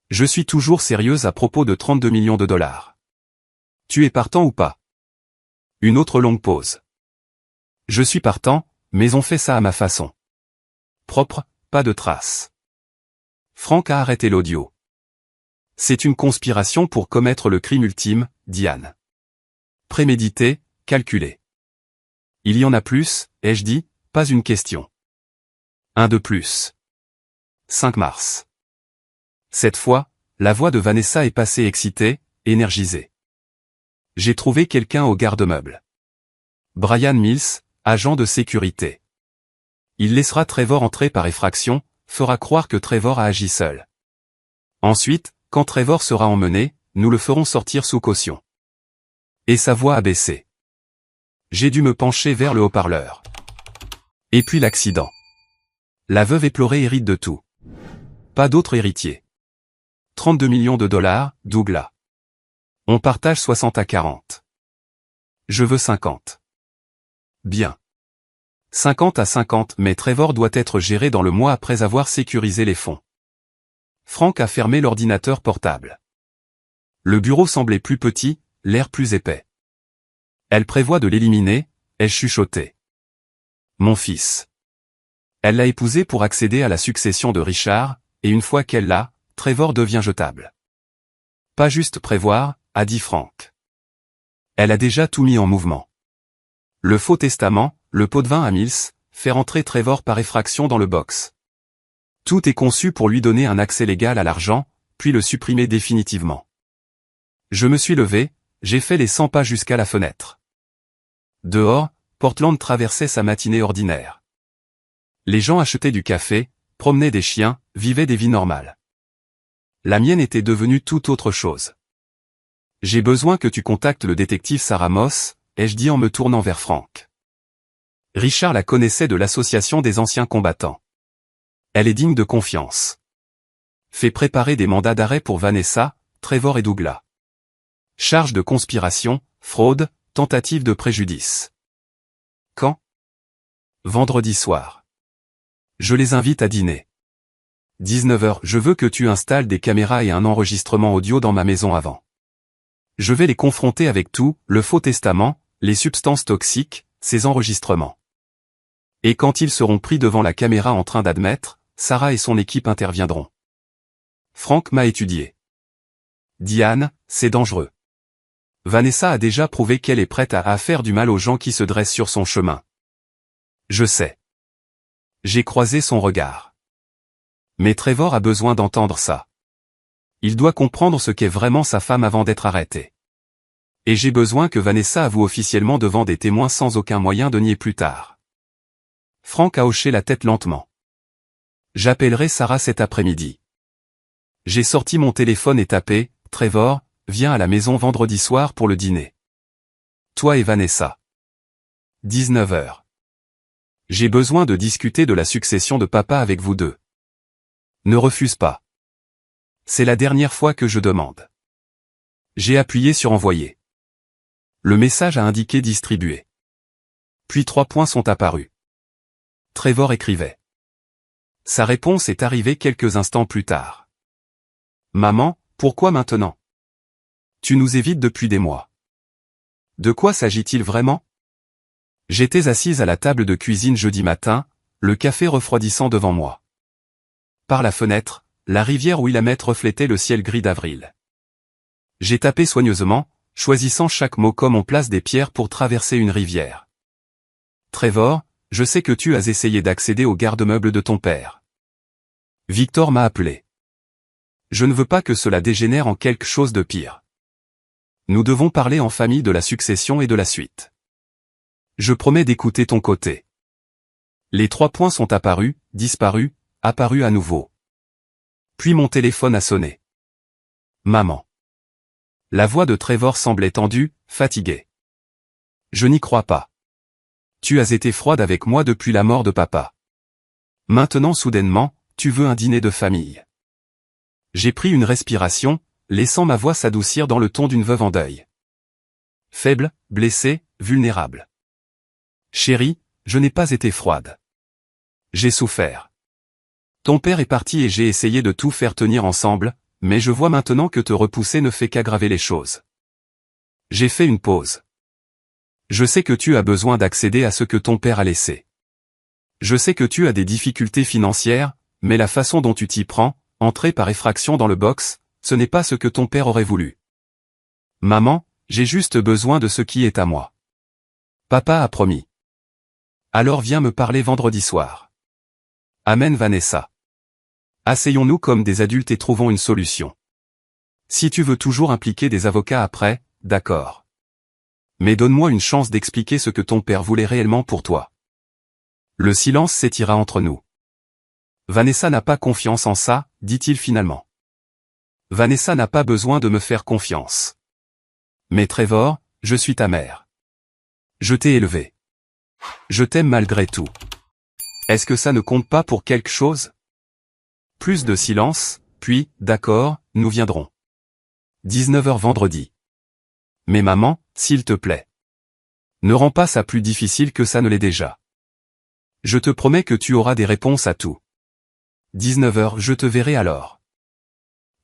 Je suis toujours sérieuse à propos de 32 millions de dollars. Tu es partant ou pas? Une autre longue pause. Je suis partant, mais on fait ça à ma façon. Propre, pas de traces. Frank a arrêté l'audio. C'est une conspiration pour commettre le crime ultime, Diane. Prémédité, calculé. Il y en a plus, ai-je dit, pas une question. Un de plus. 5 mars. Cette fois, la voix de Vanessa est passée excitée, énergisée. J'ai trouvé quelqu'un au garde-meuble. Brian Mills, agent de sécurité. Il laissera Trevor entrer par effraction, fera croire que Trevor a agi seul. Ensuite, Quand Trevor sera emmené, nous le ferons sortir sous caution. Et sa voix a baissé. J'ai dû me pencher vers le haut-parleur. Et puis l'accident. La veuve éplorée hérite de tout. Pas d'autre héritier. 32 millions de dollars, Douglas. On partage 60 à 40. Je veux 50. Bien. 50 à 50, mais Trevor doit être géré dans le mois après avoir sécurisé les fonds. Frank a fermé l'ordinateur portable. Le bureau semblait plus petit, l'air plus épais. Elle prévoit de l'éliminer, ai-je chuchoté. Mon fils. Elle l'a épousé pour accéder à la succession de Richard, et une fois qu'elle l'a, Trevor devient jetable. Pas juste prévoir, a dit Frank. Elle a déjà tout mis en mouvement. Le faux testament, le pot de vin à Mills, faire entrer Trevor par effraction dans le box. Tout est conçu pour lui donner un accès légal à l'argent, puis le supprimer définitivement. Je me suis levé, j'ai fait les 100 pas jusqu'à la fenêtre. Dehors, Portland traversait sa matinée ordinaire. Les gens achetaient du café, promenaient des chiens, vivaient des vies normales. La mienne était devenue tout autre chose. J'ai besoin que tu contactes le détective Sarah Moss, ai-je dit en me tournant vers Frank. Richard la connaissait de l'association des anciens combattants. Elle est digne de confiance. Fais préparer des mandats d'arrêt pour Vanessa, Trevor et Douglas. Charge de conspiration, fraude, tentative de préjudice. Quand? Vendredi soir. Je les invite à dîner. 19h, je veux que tu installes des caméras et un enregistrement audio dans ma maison avant. Je vais les confronter avec tout, le faux testament, les substances toxiques, ces enregistrements. Et quand ils seront pris devant la caméra en train d'admettre, Sarah et son équipe interviendront. Frank m'a étudié. Diane, c'est dangereux. Vanessa a déjà prouvé qu'elle est prête à faire du mal aux gens qui se dressent sur son chemin. Je sais. J'ai croisé son regard. Mais Trevor a besoin d'entendre ça. Il doit comprendre ce qu'est vraiment sa femme avant d'être arrêté. Et j'ai besoin que Vanessa avoue officiellement devant des témoins sans aucun moyen de nier plus tard. Frank a hoché la tête lentement. J'appellerai Sarah cet après-midi. J'ai sorti mon téléphone et tapé, Trevor, viens à la maison vendredi soir pour le dîner. Toi et Vanessa. 19h. J'ai besoin de discuter de la succession de papa avec vous deux. Ne refuse pas. C'est la dernière fois que je demande. J'ai appuyé sur envoyer. Le message a indiqué distribuer. Puis 3 points sont apparus. Trevor écrivait. Sa réponse est arrivée quelques instants plus tard. Maman, pourquoi maintenant? Tu nous évites depuis des mois. De quoi s'agit-il vraiment? J'étais assise à la table de cuisine jeudi matin, le café refroidissant devant moi. Par la fenêtre, la rivière Willamette reflétait le ciel gris d'avril. J'ai tapé soigneusement, choisissant chaque mot comme on place des pierres pour traverser une rivière. Trevor, je sais que tu as essayé d'accéder au garde-meuble de ton père. Victor m'a appelé. Je ne veux pas que cela dégénère en quelque chose de pire. Nous devons parler en famille de la succession et de la suite. Je promets d'écouter ton côté. Les 3 points sont apparus, disparus, apparus à nouveau. Puis mon téléphone a sonné. Maman. La voix de Trevor semblait tendue, fatiguée. Je n'y crois pas. Tu as été froide avec moi depuis la mort de papa. Maintenant soudainement, tu veux un dîner de famille. J'ai pris une respiration, laissant ma voix s'adoucir dans le ton d'une veuve en deuil. Faible, blessée, vulnérable. Chérie, je n'ai pas été froide. J'ai souffert. Ton père est parti et j'ai essayé de tout faire tenir ensemble, mais je vois maintenant que te repousser ne fait qu'aggraver les choses. J'ai fait une pause. Je sais que tu as besoin d'accéder à ce que ton père a laissé. Je sais que tu as des difficultés financières, mais la façon dont tu t'y prends, entrer par effraction dans le box, ce n'est pas ce que ton père aurait voulu. Maman, j'ai juste besoin de ce qui est à moi. Papa a promis. Alors viens me parler vendredi soir. Amen Vanessa. Asseyons-nous comme des adultes et trouvons une solution. Si tu veux toujours impliquer des avocats après, d'accord. Mais donne-moi une chance d'expliquer ce que ton père voulait réellement pour toi. Le silence s'étira entre nous. Vanessa n'a pas confiance en ça, dit-il finalement. Vanessa n'a pas besoin de me faire confiance. Mais Trevor, je suis ta mère. Je t'ai élevé. Je t'aime malgré tout. Est-ce que ça ne compte pas pour quelque chose? Plus de silence, puis, d'accord, nous viendrons. 19h vendredi. Mais maman, s'il te plaît. Ne rends pas ça plus difficile que ça ne l'est déjà. Je te promets que tu auras des réponses à tout. 19h, je te verrai alors.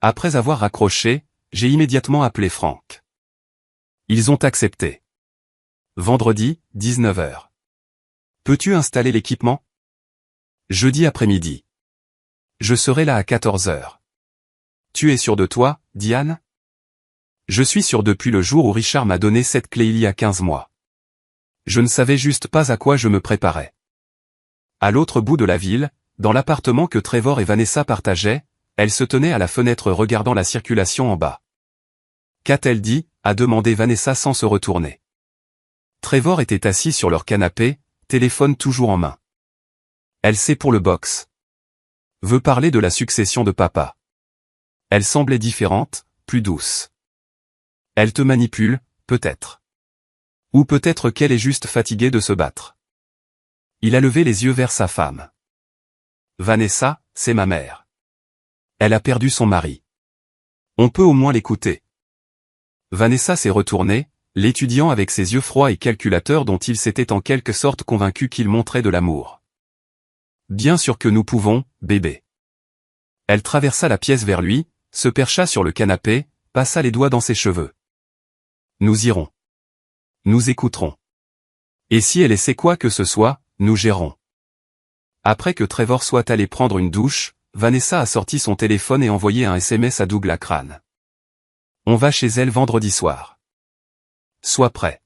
Après avoir raccroché, j'ai immédiatement appelé Franck. Ils ont accepté. Vendredi, 19h. Peux-tu installer l'équipement? Jeudi après-midi. Je serai là à 14h. Tu es sûr de toi, Diane? Je suis sûr depuis le jour où Richard m'a donné cette clé il y a 15 mois. Je ne savais juste pas à quoi je me préparais. À l'autre bout de la ville, dans l'appartement que Trevor et Vanessa partageaient, elle se tenait à la fenêtre regardant la circulation en bas. Qu'a-t-elle dit? A demandé Vanessa sans se retourner. Trevor était assis sur leur canapé, téléphone toujours en main. Elle sait pour le box. Veut parler de la succession de papa. Elle semblait différente, plus douce. Elle te manipule, peut-être. Ou peut-être qu'elle est juste fatiguée de se battre. Il a levé les yeux vers sa femme. Vanessa, c'est ma mère. Elle a perdu son mari. On peut au moins l'écouter. Vanessa s'est retournée, l'étudiant avec ses yeux froids et calculateurs dont il s'était en quelque sorte convaincu qu'il montrait de l'amour. Bien sûr que nous pouvons, bébé. Elle traversa la pièce vers lui, se percha sur le canapé, passa les doigts dans ses cheveux. Nous irons. Nous écouterons. Et si elle essaie quoi que ce soit, nous gérons. Après que Trevor soit allé prendre une douche, Vanessa a sorti son téléphone et envoyé un SMS à Douglas Crane. On va chez elle vendredi soir. Sois prêt.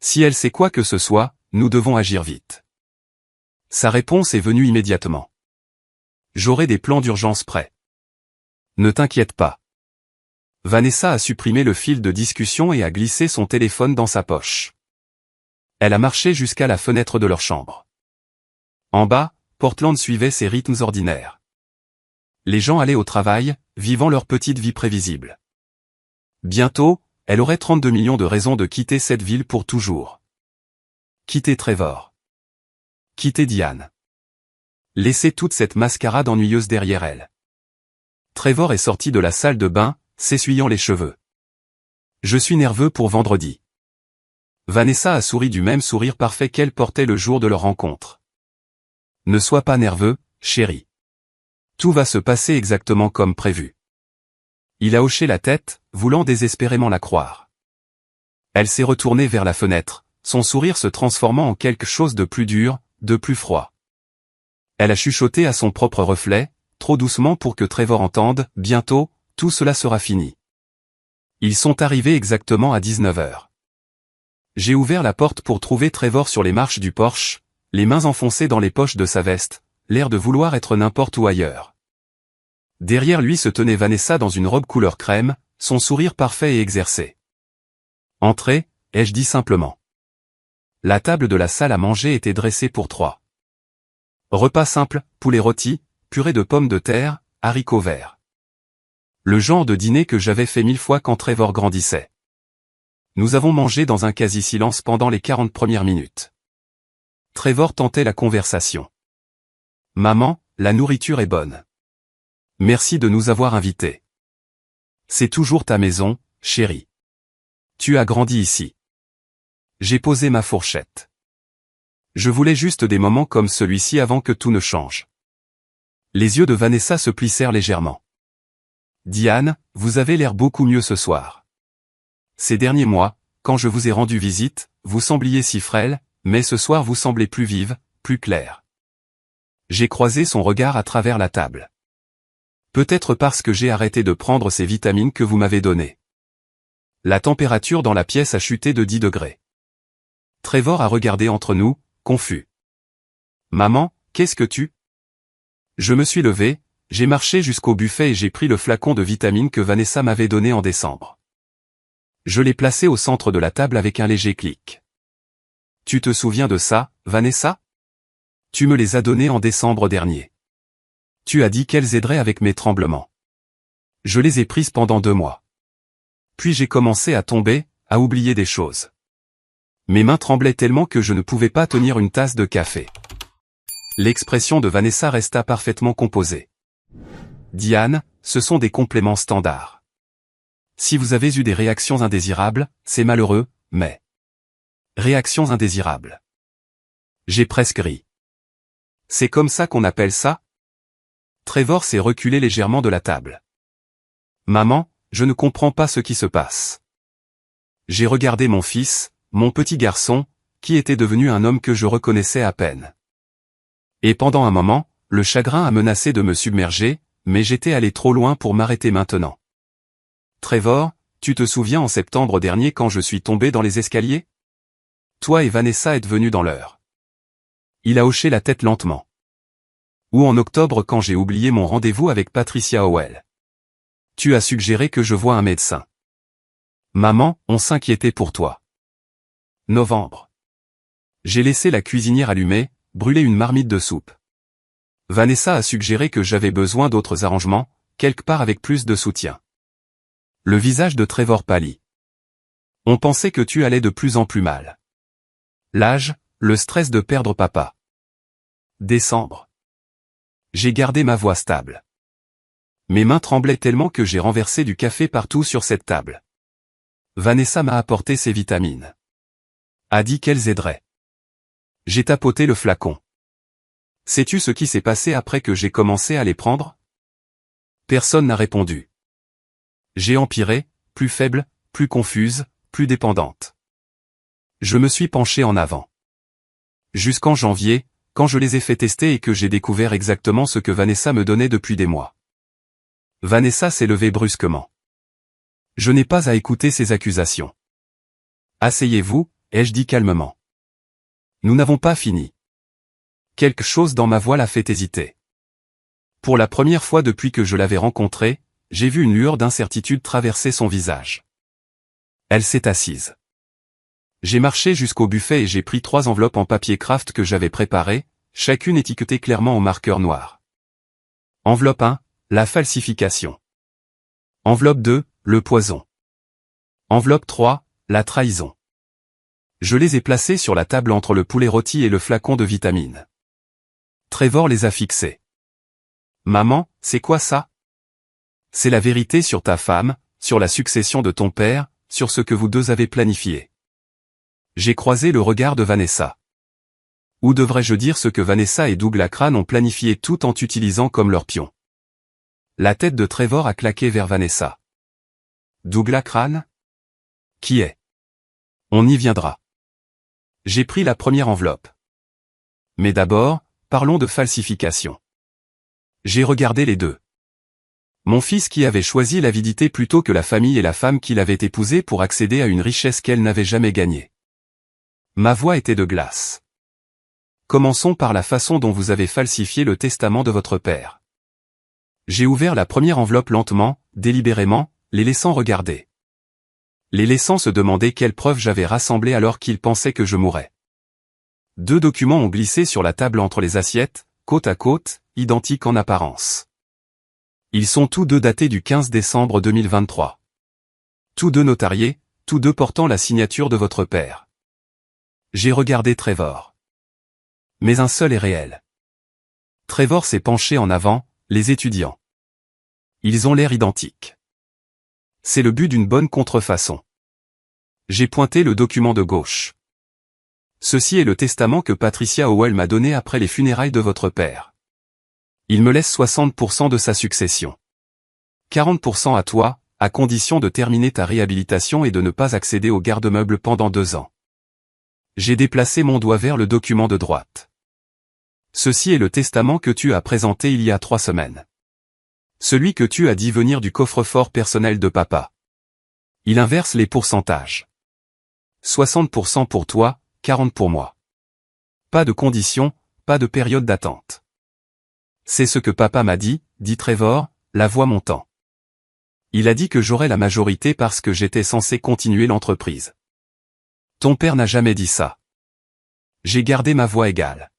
Si elle sait quoi que ce soit, nous devons agir vite. Sa réponse est venue immédiatement. J'aurai des plans d'urgence prêts. Ne t'inquiète pas. Vanessa a supprimé le fil de discussion et a glissé son téléphone dans sa poche. Elle a marché jusqu'à la fenêtre de leur chambre. En bas, Portland suivait ses rythmes ordinaires. Les gens allaient au travail, vivant leur petite vie prévisible. Bientôt, elle aurait 32 millions de raisons de quitter cette ville pour toujours. Quitter Trevor. Quitter Diane. Laisser toute cette mascarade ennuyeuse derrière elle. Trevor est sorti de la salle de bain, s'essuyant les cheveux. Je suis nerveux pour vendredi. Vanessa a souri du même sourire parfait qu'elle portait le jour de leur rencontre. Ne sois pas nerveux, chérie. Tout va se passer exactement comme prévu. Il a hoché la tête, voulant désespérément la croire. Elle s'est retournée vers la fenêtre, son sourire se transformant en quelque chose de plus dur, de plus froid. Elle a chuchoté à son propre reflet, trop doucement pour que Trevor entende, bientôt, tout cela sera fini. Ils sont arrivés exactement à 19h. J'ai ouvert la porte pour trouver Trevor sur les marches du porche, les mains enfoncées dans les poches de sa veste, l'air de vouloir être n'importe où ailleurs. Derrière lui se tenait Vanessa dans une robe couleur crème, son sourire parfait et exercé. Entrez, ai-je dit simplement. La table de la salle à manger était dressée pour 3. Repas simple, poulet rôti, purée de pommes de terre, haricots verts. Le genre de dîner que j'avais fait 1000 fois quand Trevor grandissait. Nous avons mangé dans un quasi-silence pendant les 40 premières minutes. Trevor tentait la conversation. Maman, la nourriture est bonne. Merci de nous avoir invités. C'est toujours ta maison, chérie. Tu as grandi ici. J'ai posé ma fourchette. Je voulais juste des moments comme celui-ci avant que tout ne change. Les yeux de Vanessa se plissèrent légèrement. Diane, vous avez l'air beaucoup mieux ce soir. Ces derniers mois, quand je vous ai rendu visite, vous sembliez si frêle, mais ce soir vous semblez plus vive, plus claire. J'ai croisé son regard à travers la table. Peut-être parce que j'ai arrêté de prendre ces vitamines que vous m'avez données. La température dans la pièce a chuté de 10 degrés. Trevor a regardé entre nous, confus. Maman, qu'est-ce que tu... Je me suis levé, j'ai marché jusqu'au buffet et j'ai pris le flacon de vitamines que Vanessa m'avait donné en décembre. Je l'ai placé au centre de la table avec un léger clic. Tu te souviens de ça, Vanessa? Tu me les as donnés en décembre dernier. Tu as dit qu'elles aideraient avec mes tremblements. Je les ai prises pendant 2 mois. Puis j'ai commencé à tomber, à oublier des choses. Mes mains tremblaient tellement que je ne pouvais pas tenir une tasse de café. L'expression de Vanessa resta parfaitement composée. Diane, ce sont des compléments standards. Si vous avez eu des réactions indésirables, c'est malheureux, mais... Réactions indésirables. J'ai presque ri. C'est comme ça qu'on appelle ça? Trevor s'est reculé légèrement de la table. Maman, je ne comprends pas ce qui se passe. J'ai regardé mon fils, mon petit garçon, qui était devenu un homme que je reconnaissais à peine. Et pendant un moment, le chagrin a menacé de me submerger, mais j'étais allé trop loin pour m'arrêter maintenant. Trevor, tu te souviens en septembre dernier quand je suis tombé dans les escaliers? Toi et Vanessa êtes venus dans l'heure. Il a hoché la tête lentement. Ou en octobre quand j'ai oublié mon rendez-vous avec Patricia Howell. Tu as suggéré que je voie un médecin. Maman, on s'inquiétait pour toi. Novembre. J'ai laissé la cuisinière allumée, brûler une marmite de soupe. Vanessa a suggéré que j'avais besoin d'autres arrangements, quelque part avec plus de soutien. Le visage de Trevor pâlit. On pensait que tu allais de plus en plus mal. L'âge, le stress de perdre papa. Décembre. J'ai gardé ma voix stable. Mes mains tremblaient tellement que j'ai renversé du café partout sur cette table. Vanessa m'a apporté ses vitamines. A dit qu'elles aideraient. J'ai tapoté le flacon. Sais-tu ce qui s'est passé après que j'ai commencé à les prendre? Personne n'a répondu. J'ai empiré, plus faible, plus confuse, plus dépendante. Je me suis penché en avant. Jusqu'en janvier, quand je les ai fait tester et que j'ai découvert exactement ce que Vanessa me donnait depuis des mois. Vanessa s'est levée brusquement. Je n'ai pas à écouter ces accusations. Asseyez-vous, ai-je dit calmement. Nous n'avons pas fini. Quelque chose dans ma voix l'a fait hésiter. Pour la première fois depuis que je l'avais rencontrée, j'ai vu une lueur d'incertitude traverser son visage. Elle s'est assise. J'ai marché jusqu'au buffet et j'ai pris 3 enveloppes en papier craft que j'avais préparées, chacune étiquetée clairement en marqueur noir. Enveloppe 1, la falsification. Enveloppe 2, le poison. Enveloppe 3, la trahison. Je les ai placées sur la table entre le poulet rôti et le flacon de vitamines. Trevor les a fixées. Maman, c'est quoi ça? C'est la vérité sur ta femme, sur la succession de ton père, sur ce que vous deux avez planifié. J'ai croisé le regard de Vanessa. Ou devrais-je dire ce que Vanessa et Douglas Crane ont planifié tout en t'utilisant comme leur pion. La tête de Trevor a claqué vers Vanessa. Douglas Crane? Qui est? On y viendra. J'ai pris la première enveloppe. Mais d'abord, parlons de falsification. J'ai regardé les deux. Mon fils qui avait choisi l'avidité plutôt que la famille et la femme qu'il avait épousée pour accéder à une richesse qu'elle n'avait jamais gagnée. Ma voix était de glace. Commençons par la façon dont vous avez falsifié le testament de votre père. J'ai ouvert la première enveloppe lentement, délibérément, les laissant regarder. Les laissant se demander quelles preuves j'avais rassemblées alors qu'ils pensaient que je mourrais. 2 documents ont glissé sur la table entre les assiettes, côte à côte, identiques en apparence. Ils sont tous deux datés du 15 décembre 2023. Tous deux notariés, tous deux portant la signature de votre père. J'ai regardé Trevor. Mais un seul est réel. Trevor s'est penché en avant, les étudiants. Ils ont l'air identiques. C'est le but d'une bonne contrefaçon. J'ai pointé le document de gauche. Ceci est le testament que Patricia Howell m'a donné après les funérailles de votre père. Il me laisse 60% de sa succession. 40% à toi, à condition de terminer ta réhabilitation et de ne pas accéder au garde-meubles pendant 2 ans. J'ai déplacé mon doigt vers le document de droite. Ceci est le testament que tu as présenté il y a 3 semaines. Celui que tu as dit venir du coffre-fort personnel de papa. Il inverse les pourcentages. 60% pour toi, 40% pour moi. Pas de condition, pas de période d'attente. C'est ce que papa m'a dit, dit Trevor, la voix montant. Il a dit que j'aurais la majorité parce que j'étais censé continuer l'entreprise. Ton père n'a jamais dit ça. J'ai gardé ma voix égale.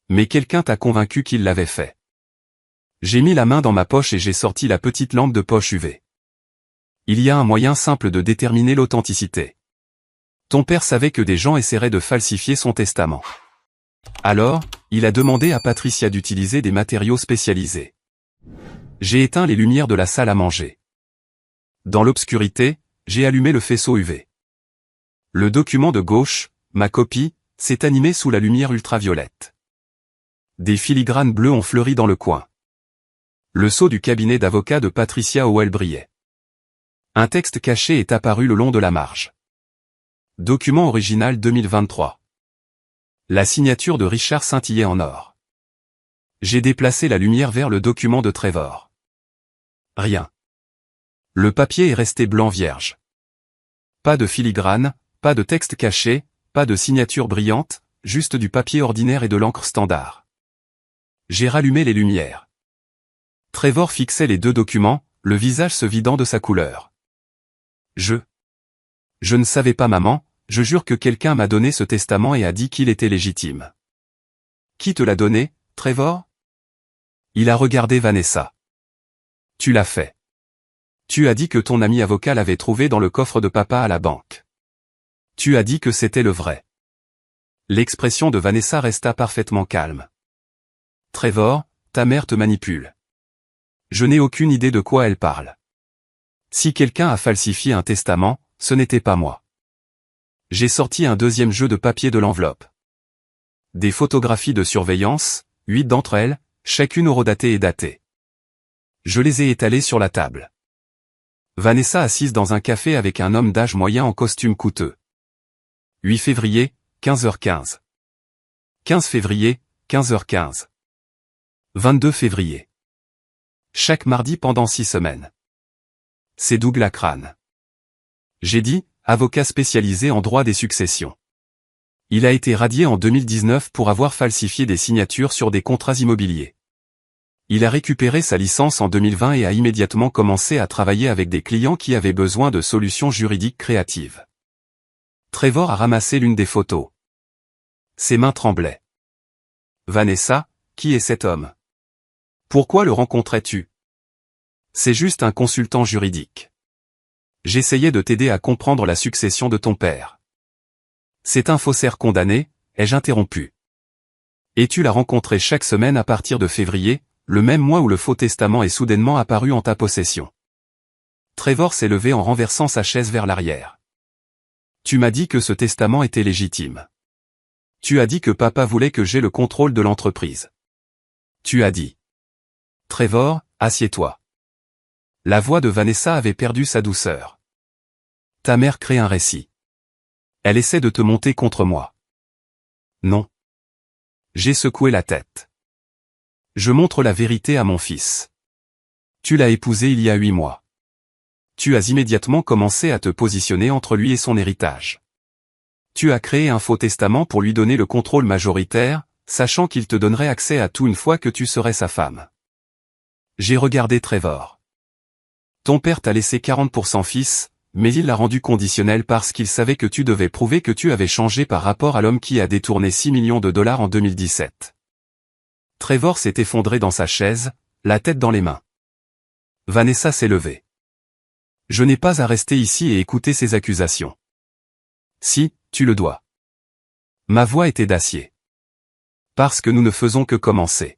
Mais quelqu'un t'a convaincu qu'il l'avait fait. J'ai mis la main dans ma poche et j'ai sorti la petite lampe de poche UV. Il y a un moyen simple de déterminer l'authenticité. Ton père savait que des gens essaieraient de falsifier son testament. Alors, il a demandé à Patricia d'utiliser des matériaux spécialisés. J'ai éteint les lumières de la salle à manger. Dans l'obscurité, j'ai allumé le faisceau UV. Le document de gauche, ma copie, s'est animé sous la lumière ultraviolette. Des filigranes bleues ont fleuri dans le coin. Le sceau du cabinet d'avocat de Patricia Howell brillait. Un texte caché est apparu le long de la marge. Document original 2023. La signature de Richard scintillait en or. J'ai déplacé la lumière vers le document de Trevor. Rien. Le papier est resté blanc vierge. Pas de filigrane, pas de texte caché, pas de signature brillante, juste du papier ordinaire et de l'encre standard. J'ai rallumé les lumières. Trevor fixait les deux documents, le visage se vidant de sa couleur. Je ne savais pas, maman, je jure que quelqu'un m'a donné ce testament et a dit qu'il était légitime. Qui te l'a donné, Trevor? Il a regardé Vanessa. Tu l'as fait. Tu as dit que ton ami avocat l'avait trouvé dans le coffre de papa à la banque. Tu as dit que c'était le vrai. L'expression de Vanessa resta parfaitement calme. Trevor, ta mère te manipule. Je n'ai aucune idée de quoi elle parle. Si quelqu'un a falsifié un testament, ce n'était pas moi. J'ai sorti un deuxième jeu de papier de l'enveloppe. Des photographies de surveillance, 8 d'entre elles, chacune horodatée et datée. Je les ai étalées sur la table. Vanessa assise dans un café avec un homme d'âge moyen en costume coûteux. 8 février, 15h15. 15 février, 15h15. 22 février. Chaque mardi pendant 6 semaines. C'est Douglas Crane. J'ai dit, avocat spécialisé en droit des successions. Il a été radié en 2019 pour avoir falsifié des signatures sur des contrats immobiliers. Il a récupéré sa licence en 2020 et a immédiatement commencé à travailler avec des clients qui avaient besoin de solutions juridiques créatives. Trevor a ramassé l'une des photos. Ses mains tremblaient. Vanessa, qui est cet homme? Pourquoi le rencontrais-tu? C'est juste un consultant juridique. J'essayais de t'aider à comprendre la succession de ton père. C'est un faussaire condamné, ai-je interrompu. Et tu l'as rencontré chaque semaine à partir de février, le même mois où le faux testament est soudainement apparu en ta possession. Trevor s'est levé en renversant sa chaise vers l'arrière. Tu m'as dit que ce testament était légitime. Tu as dit que papa voulait que j'aie le contrôle de l'entreprise. Tu as dit. Trevor, assieds-toi. La voix de Vanessa avait perdu sa douceur. Ta mère crée un récit. Elle essaie de te monter contre moi. Non. J'ai secoué la tête. Je montre la vérité à mon fils. Tu l'as épousé il y a 8 mois. Tu as immédiatement commencé à te positionner entre lui et son héritage. Tu as créé un faux testament pour lui donner le contrôle majoritaire, sachant qu'il te donnerait accès à tout une fois que tu serais sa femme. J'ai regardé Trevor. Ton père t'a laissé 40% fils, mais il l'a rendu conditionnel parce qu'il savait que tu devais prouver que tu avais changé par rapport à l'homme qui a détourné 6 millions de dollars en 2017. Trevor s'est effondré dans sa chaise, la tête dans les mains. Vanessa s'est levée. Je n'ai pas à rester ici et écouter ces accusations. Si, tu le dois. Ma voix était d'acier. Parce que nous ne faisons que commencer.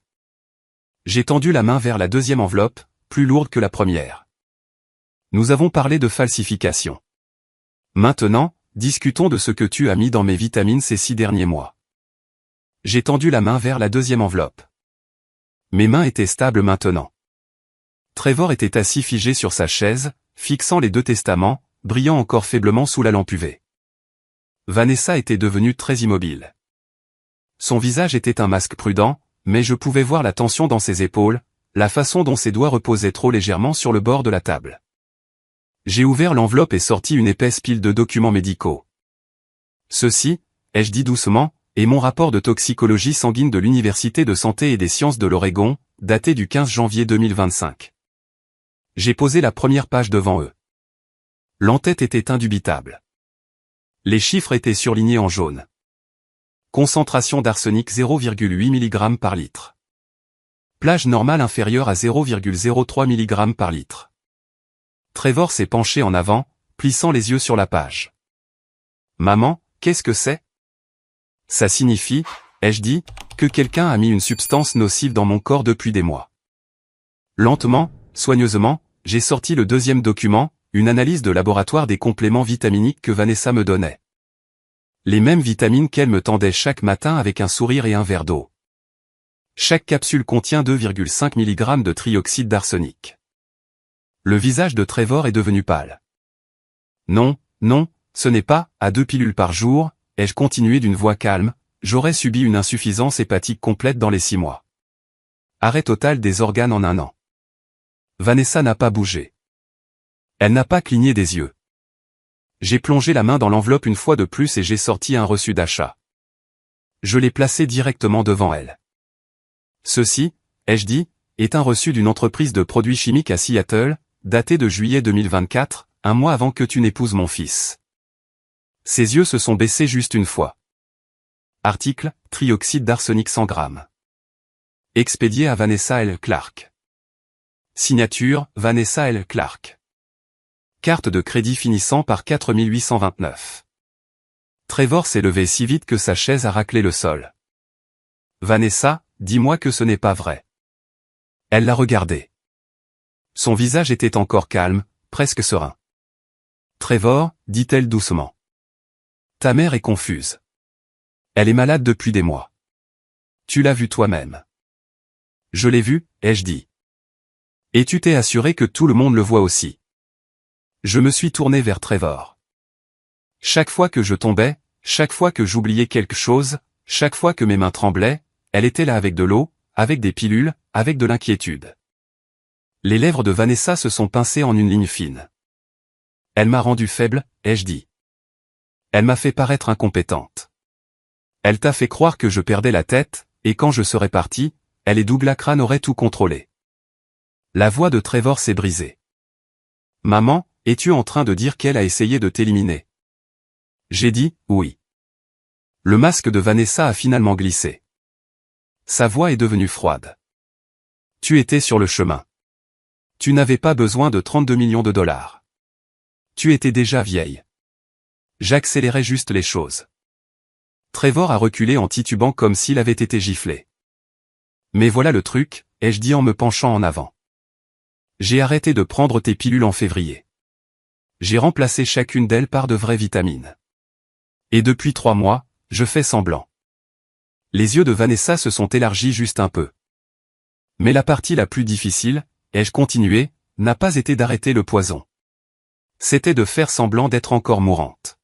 J'ai tendu la main vers la deuxième enveloppe, plus lourde que la première. Nous avons parlé de falsification. Maintenant, discutons de ce que tu as mis dans mes vitamines ces 6 derniers mois. J'ai tendu la main vers la deuxième enveloppe. Mes mains étaient stables maintenant. Trevor était assis figé sur sa chaise, fixant les 2 testaments, brillant encore faiblement sous la lampe UV. Vanessa était devenue très immobile. Son visage était un masque prudent, mais je pouvais voir la tension dans ses épaules, la façon dont ses doigts reposaient trop légèrement sur le bord de la table. J'ai ouvert l'enveloppe et sorti une épaisse pile de documents médicaux. Ceci, ai-je dit doucement, est mon rapport de toxicologie sanguine de l'Université de santé et des sciences de l'Oregon, daté du 15 janvier 2025. J'ai posé la première page devant eux. L'entête était indubitable. Les chiffres étaient surlignés en jaune. Concentration d'arsenic 0,8 mg par litre. Plage normale inférieure à 0,03 mg par litre. Trevor s'est penché en avant, plissant les yeux sur la page. Maman, qu'est-ce que c'est? Ça signifie, ai-je dit, que quelqu'un a mis une substance nocive dans mon corps depuis des mois. Lentement, soigneusement, j'ai sorti le deuxième document, une analyse de laboratoire des compléments vitaminiques que Vanessa me donnait. Les mêmes vitamines qu'elle me tendait chaque matin avec un sourire et un verre d'eau. Chaque capsule contient 2,5 mg de trioxyde d'arsenic. Le visage de Trevor est devenu pâle. Non, non, ce n'est pas, à 2 pilules par jour, ai-je continué d'une voix calme, j'aurais subi une insuffisance hépatique complète dans les 6 mois. Arrêt total des organes en 1 an. Vanessa n'a pas bougé. Elle n'a pas cligné des yeux. J'ai plongé la main dans l'enveloppe une fois de plus et j'ai sorti un reçu d'achat. Je l'ai placé directement devant elle. Ceci, ai-je dit, est un reçu d'une entreprise de produits chimiques à Seattle, daté de juillet 2024, un mois avant que tu n'épouses mon fils. Ses yeux se sont baissés juste une fois. Article, trioxyde d'arsenic 100 grammes. Expédié à Vanessa L. Clark. Signature, Vanessa L. Clark. Carte de crédit finissant par 4829. Trevor s'est levé si vite que sa chaise a raclé le sol. Vanessa, dis-moi que ce n'est pas vrai. Elle l'a regardé. Son visage était encore calme, presque serein. Trevor, dit-elle doucement. Ta mère est confuse. Elle est malade depuis des mois. Tu l'as vu toi-même. Je l'ai vu, ai-je dit. Et tu t'es assuré que tout le monde le voit aussi. Je me suis tourné vers Trevor. Chaque fois que je tombais, chaque fois que j'oubliais quelque chose, chaque fois que mes mains tremblaient, elle était là avec de l'eau, avec des pilules, avec de l'inquiétude. Les lèvres de Vanessa se sont pincées en une ligne fine. Elle m'a rendu faible, ai-je dit. Elle m'a fait paraître incompétente. Elle t'a fait croire que je perdais la tête, et quand je serais parti, elle et Douglas Crane auraient tout contrôlé. La voix de Trevor s'est brisée. Maman, es-tu en train de dire qu'elle a essayé de t'éliminer? J'ai dit, oui. Le masque de Vanessa a finalement glissé. Sa voix est devenue froide. Tu étais sur le chemin. Tu n'avais pas besoin de 32 millions de dollars. Tu étais déjà vieille. J'accélérais juste les choses. Trevor a reculé en titubant comme s'il avait été giflé. Mais voilà le truc, ai-je dit en me penchant en avant. J'ai arrêté de prendre tes pilules en février. J'ai remplacé chacune d'elles par de vraies vitamines. Et depuis 3 mois, je fais semblant. Les yeux de Vanessa se sont élargis juste un peu. Mais la partie la plus difficile, ai-je continué, n'a pas été d'arrêter le poison. C'était de faire semblant d'être encore mourante.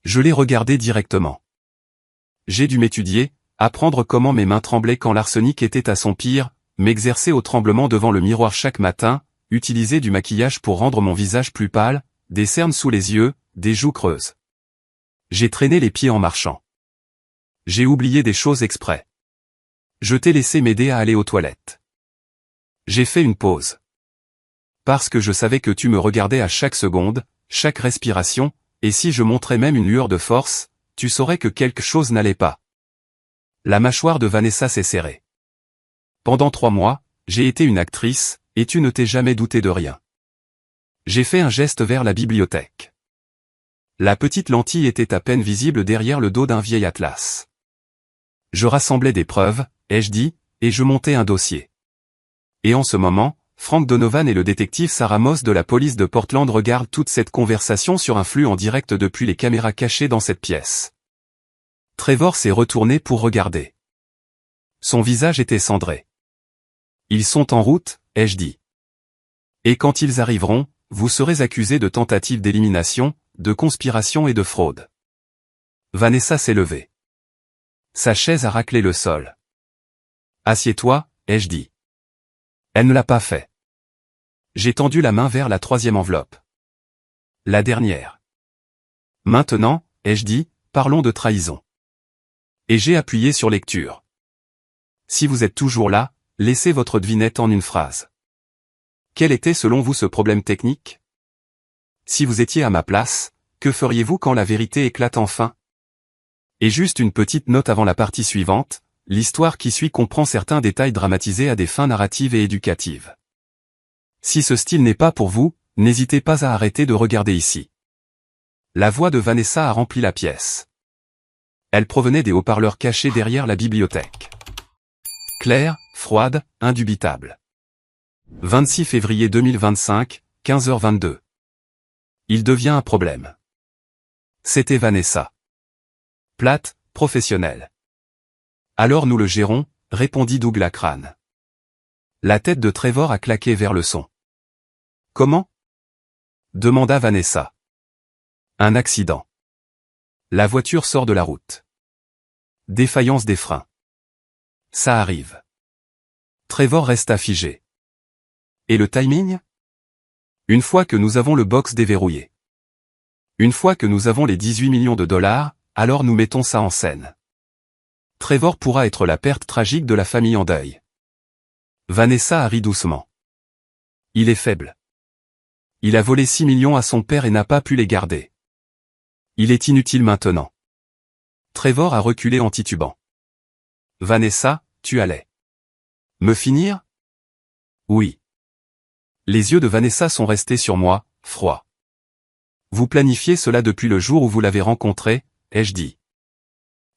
Je l'ai regardée directement. J'ai dû m'étudier, apprendre comment mes mains tremblaient quand l'arsenic était à son pire, m'exercer au tremblement devant le miroir chaque matin, utiliser du maquillage pour rendre mon visage plus pâle, des cernes sous les yeux, des joues creuses. J'ai traîné les pieds en marchant. J'ai oublié des choses exprès. Je t'ai laissé m'aider à aller aux toilettes. J'ai fait une pause. Parce que je savais que tu me regardais à chaque seconde, chaque respiration, et si je montrais même une lueur de force, tu saurais que quelque chose n'allait pas. La mâchoire de Vanessa s'est serrée. Pendant 3 mois, j'ai été une actrice, et tu ne t'es jamais douté de rien. J'ai fait un geste vers la bibliothèque. La petite lentille était à peine visible derrière le dos d'un vieil atlas. Je rassemblais des preuves, ai-je dit, et je montais un dossier. Et en ce moment, Frank Donovan et le détective Sarah Moss de la police de Portland regardent toute cette conversation sur un flux en direct depuis les caméras cachées dans cette pièce. Trevor s'est retourné pour regarder. Son visage était cendré. Ils sont en route, ai-je dit. Et quand ils arriveront, vous serez accusés de tentative d'élimination, de conspiration et de fraude. Vanessa s'est levée. Sa chaise a raclé le sol. Assieds-toi, ai-je dit. Elle ne l'a pas fait. J'ai tendu la main vers la 3e enveloppe. La dernière. Maintenant, ai-je dit, parlons de trahison. Et j'ai appuyé sur lecture. Si vous êtes toujours là, laissez votre devinette en une phrase. Quel était selon vous ce problème technique? Si vous étiez à ma place, que feriez-vous quand la vérité éclate enfin? Et juste une petite note avant la partie suivante, l'histoire qui suit comprend certains détails dramatisés à des fins narratives et éducatives. Si ce style n'est pas pour vous, n'hésitez pas à arrêter de regarder ici. La voix de Vanessa a rempli la pièce. Elle provenait des haut-parleurs cachés derrière la bibliothèque. Claire, froide, indubitable. 26 février 2025, 15h22. Il devient un problème. C'était Vanessa. Plate, professionnelle. Alors nous le gérons, répondit Douglas Crane. La tête de Trevor a claqué vers le son. Comment? Demanda Vanessa. Un accident. La voiture sort de la route. Défaillance des freins. Ça arrive. Trevor resta figé. Et le timing? Une fois que nous avons le box déverrouillé. Une fois que nous avons les 18 millions de dollars, alors nous mettons ça en scène. Trevor pourra être la perte tragique de la famille en deuil. Vanessa a ri doucement. Il est faible. Il a volé 6 millions à son père et n'a pas pu les garder. Il est inutile maintenant. Trevor a reculé en titubant. Vanessa, tu allais me finir? Oui. Les yeux de Vanessa sont restés sur moi, froids. Vous planifiez cela depuis le jour où vous l'avez rencontré, ai-je dit.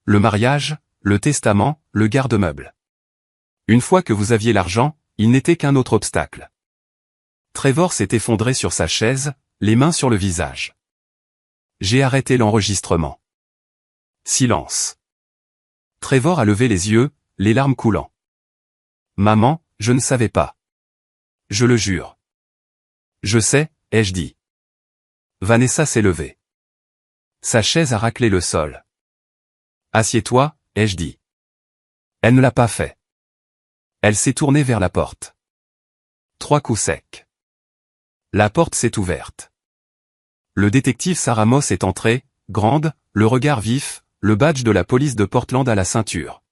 Le mariage, le testament, le garde-meuble. Une fois que vous aviez l'argent, il n'était qu'un autre obstacle. Trevor s'est effondré sur sa chaise, les mains sur le visage. J'ai arrêté l'enregistrement. Silence. Trevor a levé les yeux, les larmes coulant. Maman, je ne savais pas. Je le jure. Je sais, ai-je dit. Vanessa s'est levée. Sa chaise a raclé le sol. Assieds-toi, ai-je dit. Elle ne l'a pas fait. Elle s'est tournée vers la porte. 3 coups secs. La porte s'est ouverte. Le détective Sarah Moss est entrée, grande, le regard vif, le badge de la police de Portland à la ceinture.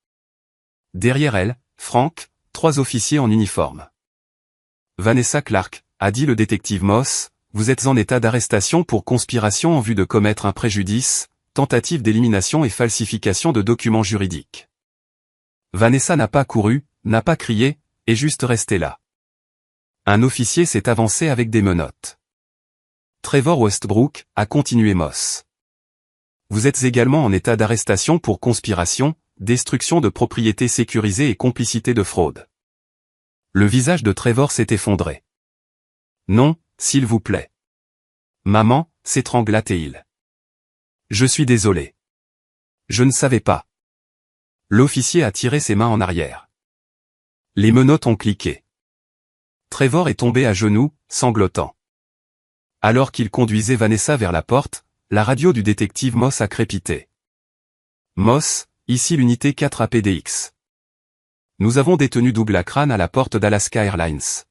Derrière elle, Frank, 3 officiers en uniforme. Vanessa Clark, a dit le détective Moss, vous êtes en état d'arrestation pour conspiration en vue de commettre un préjudice, tentative d'élimination et falsification de documents juridiques. Vanessa n'a pas couru, n'a pas crié, est juste restée là. Un officier s'est avancé avec des menottes. Trevor Westbrook, a continué Moss. Vous êtes également en état d'arrestation pour conspiration, destruction de propriétés sécurisées et complicité de fraude. Le visage de Trevor s'est effondré. Non, s'il vous plaît. Maman, s'étrangla-t-il. Je suis désolé. Je ne savais pas. L'officier a tiré ses mains en arrière. Les menottes ont cliqué. Trevor est tombé à genoux, sanglotant. Alors qu'il conduisait Vanessa vers la porte, la radio du détective Moss a crépité. Moss, ici l'unité 4 APDX. Nous avons détenu Douglas Crane à la porte d'Alaska Airlines.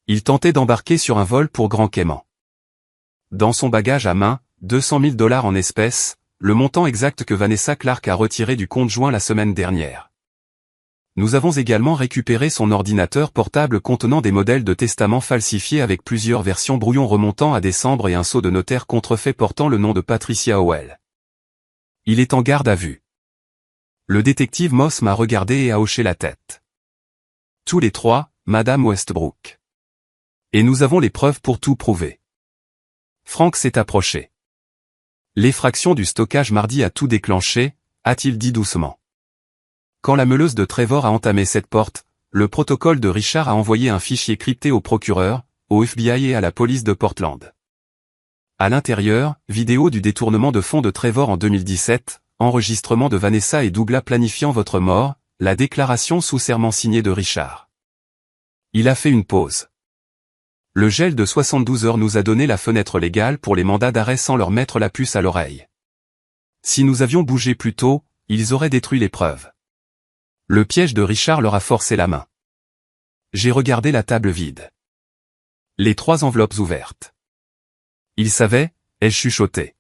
Il tentait d'embarquer sur un vol pour Grand Cayman. Dans son bagage à main, 200 000 $ en espèces, le montant exact que Vanessa Clark a retiré du compte joint la semaine dernière. Nous avons également récupéré son ordinateur portable contenant des modèles de testament falsifiés avec plusieurs versions brouillons remontant à décembre et un sceau de notaire contrefait portant le nom de Patricia Howell. Il est en garde à vue. Le détective Moss m'a regardé et a hoché la tête. Tous les 3, Madame Westbrook. Et nous avons les preuves pour tout prouver. Frank s'est approché. L'effraction du stockage mardi a tout déclenché, a-t-il dit doucement. Quand la meuleuse de Trevor a entamé cette porte, le protocole de Richard a envoyé un fichier crypté au procureur, au FBI et à la police de Portland. À l'intérieur, vidéo du détournement de fonds de Trevor en 2017, enregistrement de Vanessa et Douglas planifiant votre mort, la déclaration sous serment signée de Richard. Il a fait une pause. Le gel de 72 heures nous a donné la fenêtre légale pour les mandats d'arrêt sans leur mettre la puce à l'oreille. Si nous avions bougé plus tôt, ils auraient détruit les preuves. Le piège de Richard leur a forcé la main. J'ai regardé la table vide. Les 3 enveloppes ouvertes. Il savait, ai-je chuchoté.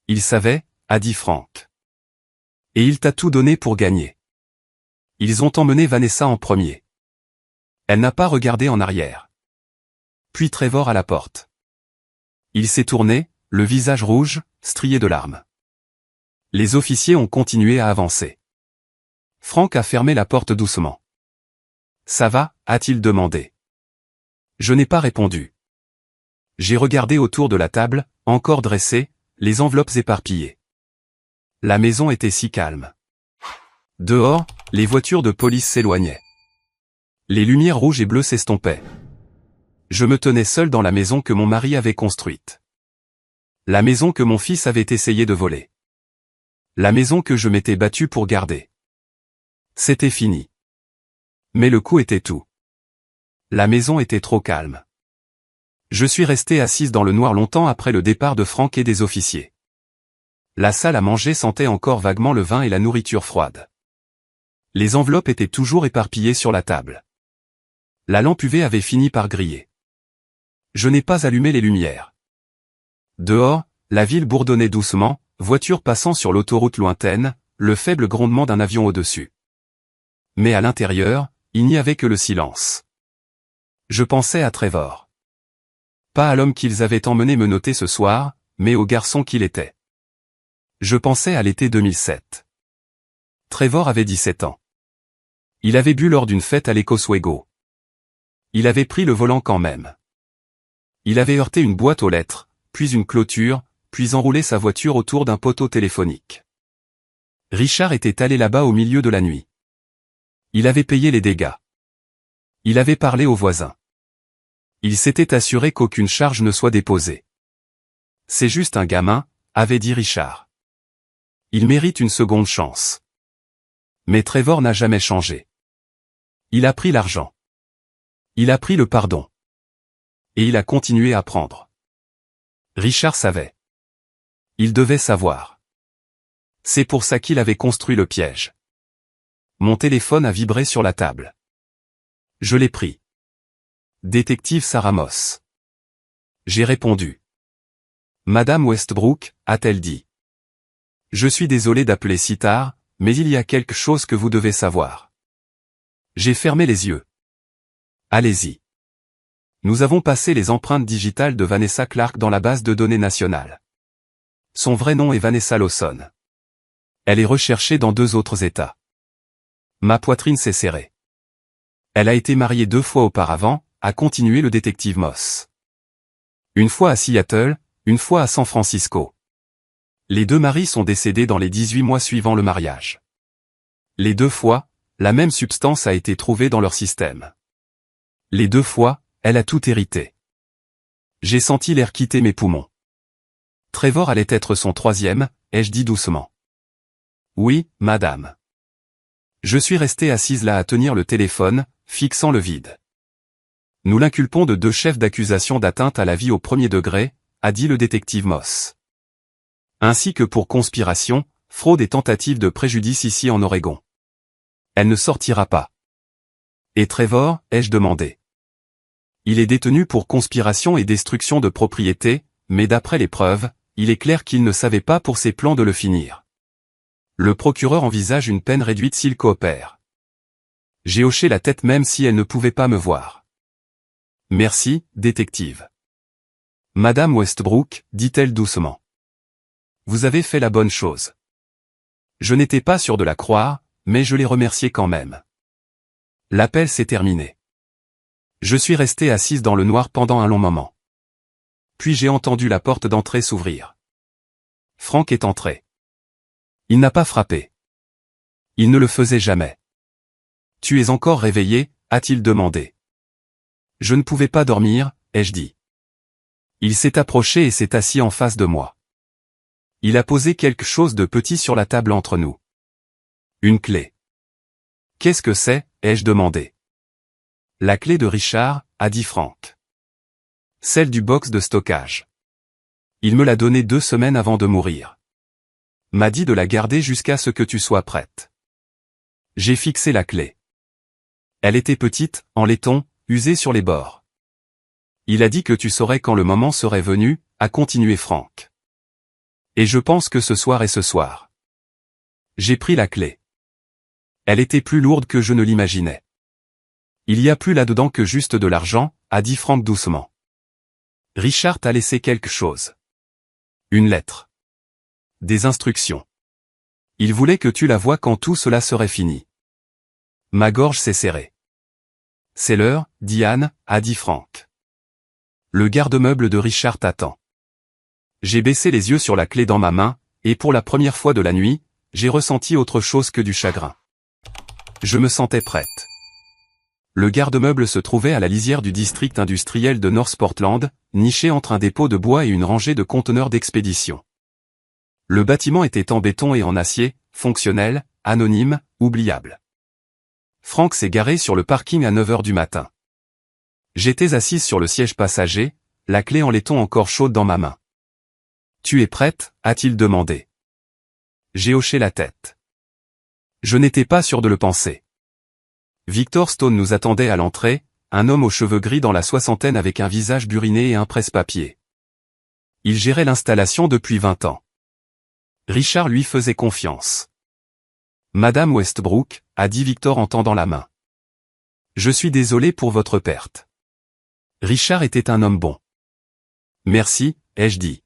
Il savait, a dit Frank. Et il t'a tout donné pour gagner. Ils ont emmené Vanessa en premier. Elle n'a pas regardé en arrière. Puis Trevor à la porte. Il s'est tourné, le visage rouge, strié de larmes. Les officiers ont continué à avancer. Franck a fermé la porte doucement. Ça va, a-t-il demandé. Je n'ai pas répondu. J'ai regardé autour de la table, encore dressée, les enveloppes éparpillées. La maison était si calme. Dehors, les voitures de police s'éloignaient. Les lumières rouges et bleues s'estompaient. Je me tenais seul dans la maison que mon mari avait construite. La maison que mon fils avait essayé de voler. La maison que je m'étais battu pour garder. C'était fini. Mais le coup était tout. La maison était trop calme. Je suis resté assise dans le noir longtemps après le départ de Franck et des officiers. La salle à manger sentait encore vaguement le vin et la nourriture froide. Les enveloppes étaient toujours éparpillées sur la table. La lampe UV avait fini par griller. Je n'ai pas allumé les lumières. Dehors, la ville bourdonnait doucement, voitures passant sur l'autoroute lointaine, le faible grondement d'un avion au-dessus. Mais à l'intérieur, il n'y avait que le silence. Je pensais à Trevor. Pas à l'homme qu'ils avaient emmené me noter ce soir, mais au garçon qu'il était. Je pensais à l'été 2007. Trevor avait 17 ans. Il avait bu lors d'une fête à l'Ecoswego. Il avait pris le volant quand même. Il avait heurté une boîte aux lettres, puis une clôture, puis enroulé sa voiture autour d'un poteau téléphonique. Richard était allé là-bas au milieu de la nuit. Il avait payé les dégâts. Il avait parlé aux voisins. Il s'était assuré qu'aucune charge ne soit déposée. C'est juste un gamin, avait dit Richard. Il mérite une seconde chance. Mais Trevor n'a jamais changé. Il a pris l'argent. Il a pris le pardon. Et il a continué à prendre. Richard savait. Il devait savoir. C'est pour ça qu'il avait construit le piège. Mon téléphone a vibré sur la table. Je l'ai pris. Détective Sarah Moss. J'ai répondu. Madame Westbrook, a-t-elle dit. Je suis désolé d'appeler si tard, mais il y a quelque chose que vous devez savoir. J'ai fermé les yeux. Allez-y. Nous avons passé les empreintes digitales de Vanessa Clark dans la base de données nationale. Son vrai nom est Vanessa Lawson. Elle est recherchée dans 2 autres États. Ma poitrine s'est serrée. Elle a été mariée 2 fois auparavant, a continué le détective Moss. Une fois à Seattle, une fois à San Francisco. Les 2 maris sont décédés dans les 18 mois suivant le mariage. Les 2 fois, la même substance a été trouvée dans leur système. Les 2 fois, elle a tout hérité. J'ai senti l'air quitter mes poumons. Trevor allait être son 3e, ai-je dit doucement. Oui, madame. Je suis resté assise là à tenir le téléphone, fixant le vide. Nous l'inculpons de 2 chefs d'accusation d'atteinte à la vie au 1er degré, a dit le détective Moss. Ainsi que pour conspiration, fraude et tentative de préjudice ici en Oregon. Elle ne sortira pas. Et Trevor, ai-je demandé. Il est détenu pour conspiration et destruction de propriété, mais d'après les preuves, il est clair qu'il ne savait pas pour ses plans de le finir. Le procureur envisage une peine réduite s'il coopère. J'ai hoché la tête même si elle ne pouvait pas me voir. Merci, détective. Madame Westbrook, dit-elle doucement. Vous avez fait la bonne chose. Je n'étais pas sûr de la croire, mais je l'ai remerciée quand même. L'appel s'est terminé. Je suis resté assise dans le noir pendant un long moment. Puis j'ai entendu la porte d'entrée s'ouvrir. Franck est entré. Il n'a pas frappé. Il ne le faisait jamais. Tu es encore réveillé, a-t-il demandé. Je ne pouvais pas dormir, ai-je dit. Il s'est approché et s'est assis en face de moi. Il a posé quelque chose de petit sur la table entre nous. Une clé. Qu'est-ce que c'est, ai-je demandé. La clé de Richard, a dit Franck. Celle du box de stockage. Il me l'a donnée 2 semaines avant de mourir. M'a dit de la garder jusqu'à ce que tu sois prête. J'ai fixé la clé. Elle était petite, en laiton, usée sur les bords. Il a dit que tu saurais quand le moment serait venu, a continué Franck. Et je pense que ce soir est ce soir. J'ai pris la clé. Elle était plus lourde que je ne l'imaginais. Il y a plus là-dedans que juste de l'argent, a dit Franck doucement. Richard t'a laissé quelque chose. Une lettre. Des instructions. Il voulait que tu la voies quand tout cela serait fini. Ma gorge s'est serrée. C'est l'heure, Diane, a dit Frank. Le garde-meuble de Richard t'attend. J'ai baissé les yeux sur la clé dans ma main, et pour la première fois de la nuit, j'ai ressenti autre chose que du chagrin. Je me sentais prête. Le garde-meuble se trouvait à la lisière du district industriel de North Portland, niché entre un dépôt de bois et une rangée de conteneurs d'expédition. Le bâtiment était en béton et en acier, fonctionnel, anonyme, oubliable. Frank s'est garé sur le parking à 9 h du matin. J'étais assise sur le siège passager, la clé en laiton encore chaude dans ma main. « Tu es prête ?» a-t-il demandé. J'ai hoché la tête. Je n'étais pas sûr de le penser. Victor Stone nous attendait à l'entrée, un homme aux cheveux gris dans la soixantaine avec un visage buriné et un presse-papier. Il gérait l'installation depuis 20 ans. Richard lui faisait confiance. « Madame Westbrook », a dit Victor en tendant la main. « Je suis désolé pour votre perte. » Richard était un homme bon. « Merci », ai-je dit.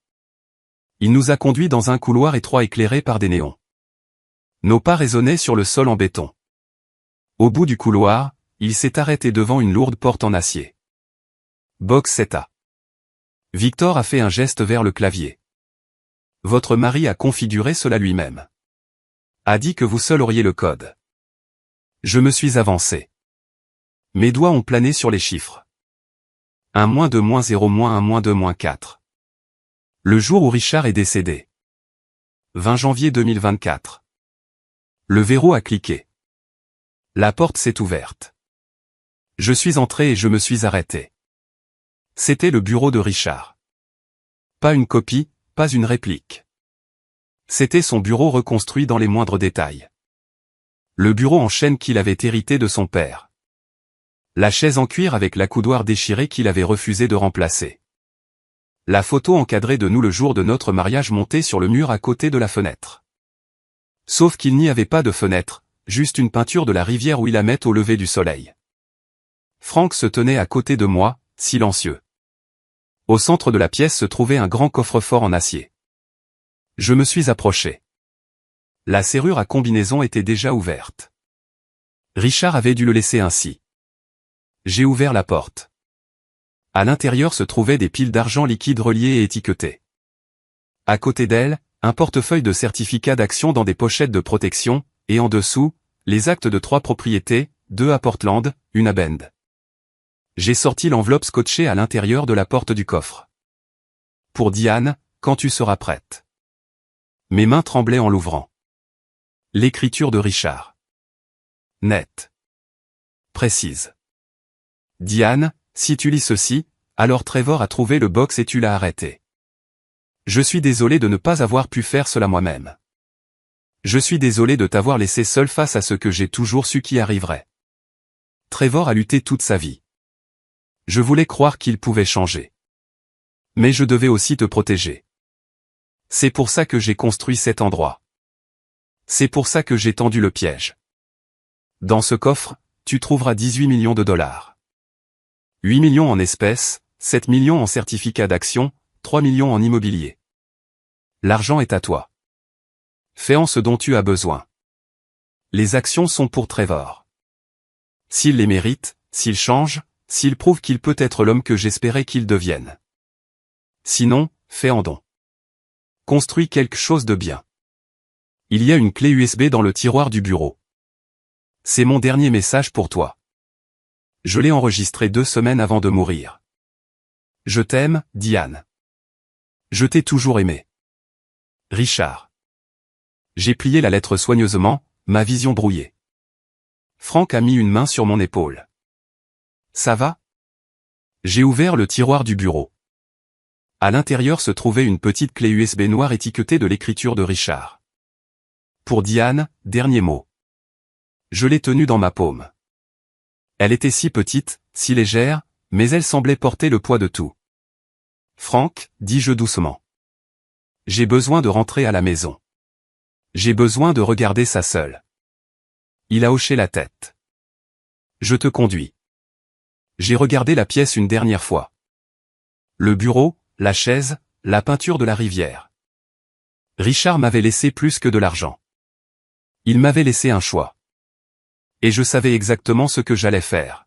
Il nous a conduits dans un couloir étroit éclairé par des néons. Nos pas résonnaient sur le sol en béton. Au bout du couloir, il s'est arrêté devant une lourde porte en acier. Box 7A. Victor a fait un geste vers le clavier. Votre mari a configuré cela lui-même. A dit que vous seul auriez le code. Je me suis avancé. Mes doigts ont plané sur les chiffres. 1 -2 -0 -1 -2 -4. Le jour où Richard est décédé. 20 janvier 2024. Le verrou a cliqué. La porte s'est ouverte. Je suis entré et je me suis arrêté. C'était le bureau de Richard. Pas une copie, pas une réplique. C'était son bureau reconstruit dans les moindres détails. Le bureau en chêne qu'il avait hérité de son père. La chaise en cuir avec l'accoudoir déchiré qu'il avait refusé de remplacer. La photo encadrée de nous le jour de notre mariage montée sur le mur à côté de la fenêtre. Sauf qu'il n'y avait pas de fenêtre, juste une peinture de la rivière Willamette au lever du soleil. Frank se tenait à côté de moi, silencieux. Au centre de la pièce se trouvait un grand coffre-fort en acier. Je me suis approché. La serrure à combinaison était déjà ouverte. Richard avait dû le laisser ainsi. J'ai ouvert la porte. À l'intérieur se trouvaient des piles d'argent liquide reliées et étiquetées. À côté d'elles, un portefeuille de certificats d'action dans des pochettes de protection, et en dessous, les actes de 3 propriétés, 2 à Portland, 1 à Bend. J'ai sorti l'enveloppe scotchée à l'intérieur de la porte du coffre. Pour Diane, quand tu seras prête. Mes mains tremblaient en l'ouvrant. L'écriture de Richard. Nette. Précise. Diane, si tu lis ceci, alors Trevor a trouvé le box et tu l'as arrêté. Je suis désolé de ne pas avoir pu faire cela moi-même. Je suis désolé de t'avoir laissé seul face à ce que j'ai toujours su qui arriverait. Trevor a lutté toute sa vie. Je voulais croire qu'il pouvait changer. Mais je devais aussi te protéger. C'est pour ça que j'ai construit cet endroit. C'est pour ça que j'ai tendu le piège. Dans ce coffre, tu trouveras 18 millions de dollars. 8 millions en espèces, 7 millions en certificats d'action, 3 millions en immobilier. L'argent est à toi. Fais en ce dont tu as besoin. Les actions sont pour Trevor. S'il les mérite, s'il change, s'il prouve qu'il peut être l'homme que j'espérais qu'il devienne. Sinon, fais en don. Construis quelque chose de bien. Il y a une clé USB dans le tiroir du bureau. C'est mon dernier message pour toi. Je l'ai enregistré 2 semaines avant de mourir. Je t'aime, Diane. Je t'ai toujours aimé. Richard. J'ai plié la lettre soigneusement, ma vision brouillée. Frank a mis une main sur mon épaule. Ça va? J'ai ouvert le tiroir du bureau. À l'intérieur se trouvait une petite clé USB noire étiquetée de l'écriture de Richard. Pour Diane, dernier mot. Je l'ai tenue dans ma paume. Elle était si petite, si légère, mais elle semblait porter le poids de tout. Frank, dis-je doucement. J'ai besoin de rentrer à la maison. J'ai besoin de regarder ça seul. Il a hoché la tête. Je te conduis. J'ai regardé la pièce une dernière fois. Le bureau, la chaise, la peinture de la rivière. Richard m'avait laissé plus que de l'argent. Il m'avait laissé un choix. Et je savais exactement ce que j'allais faire.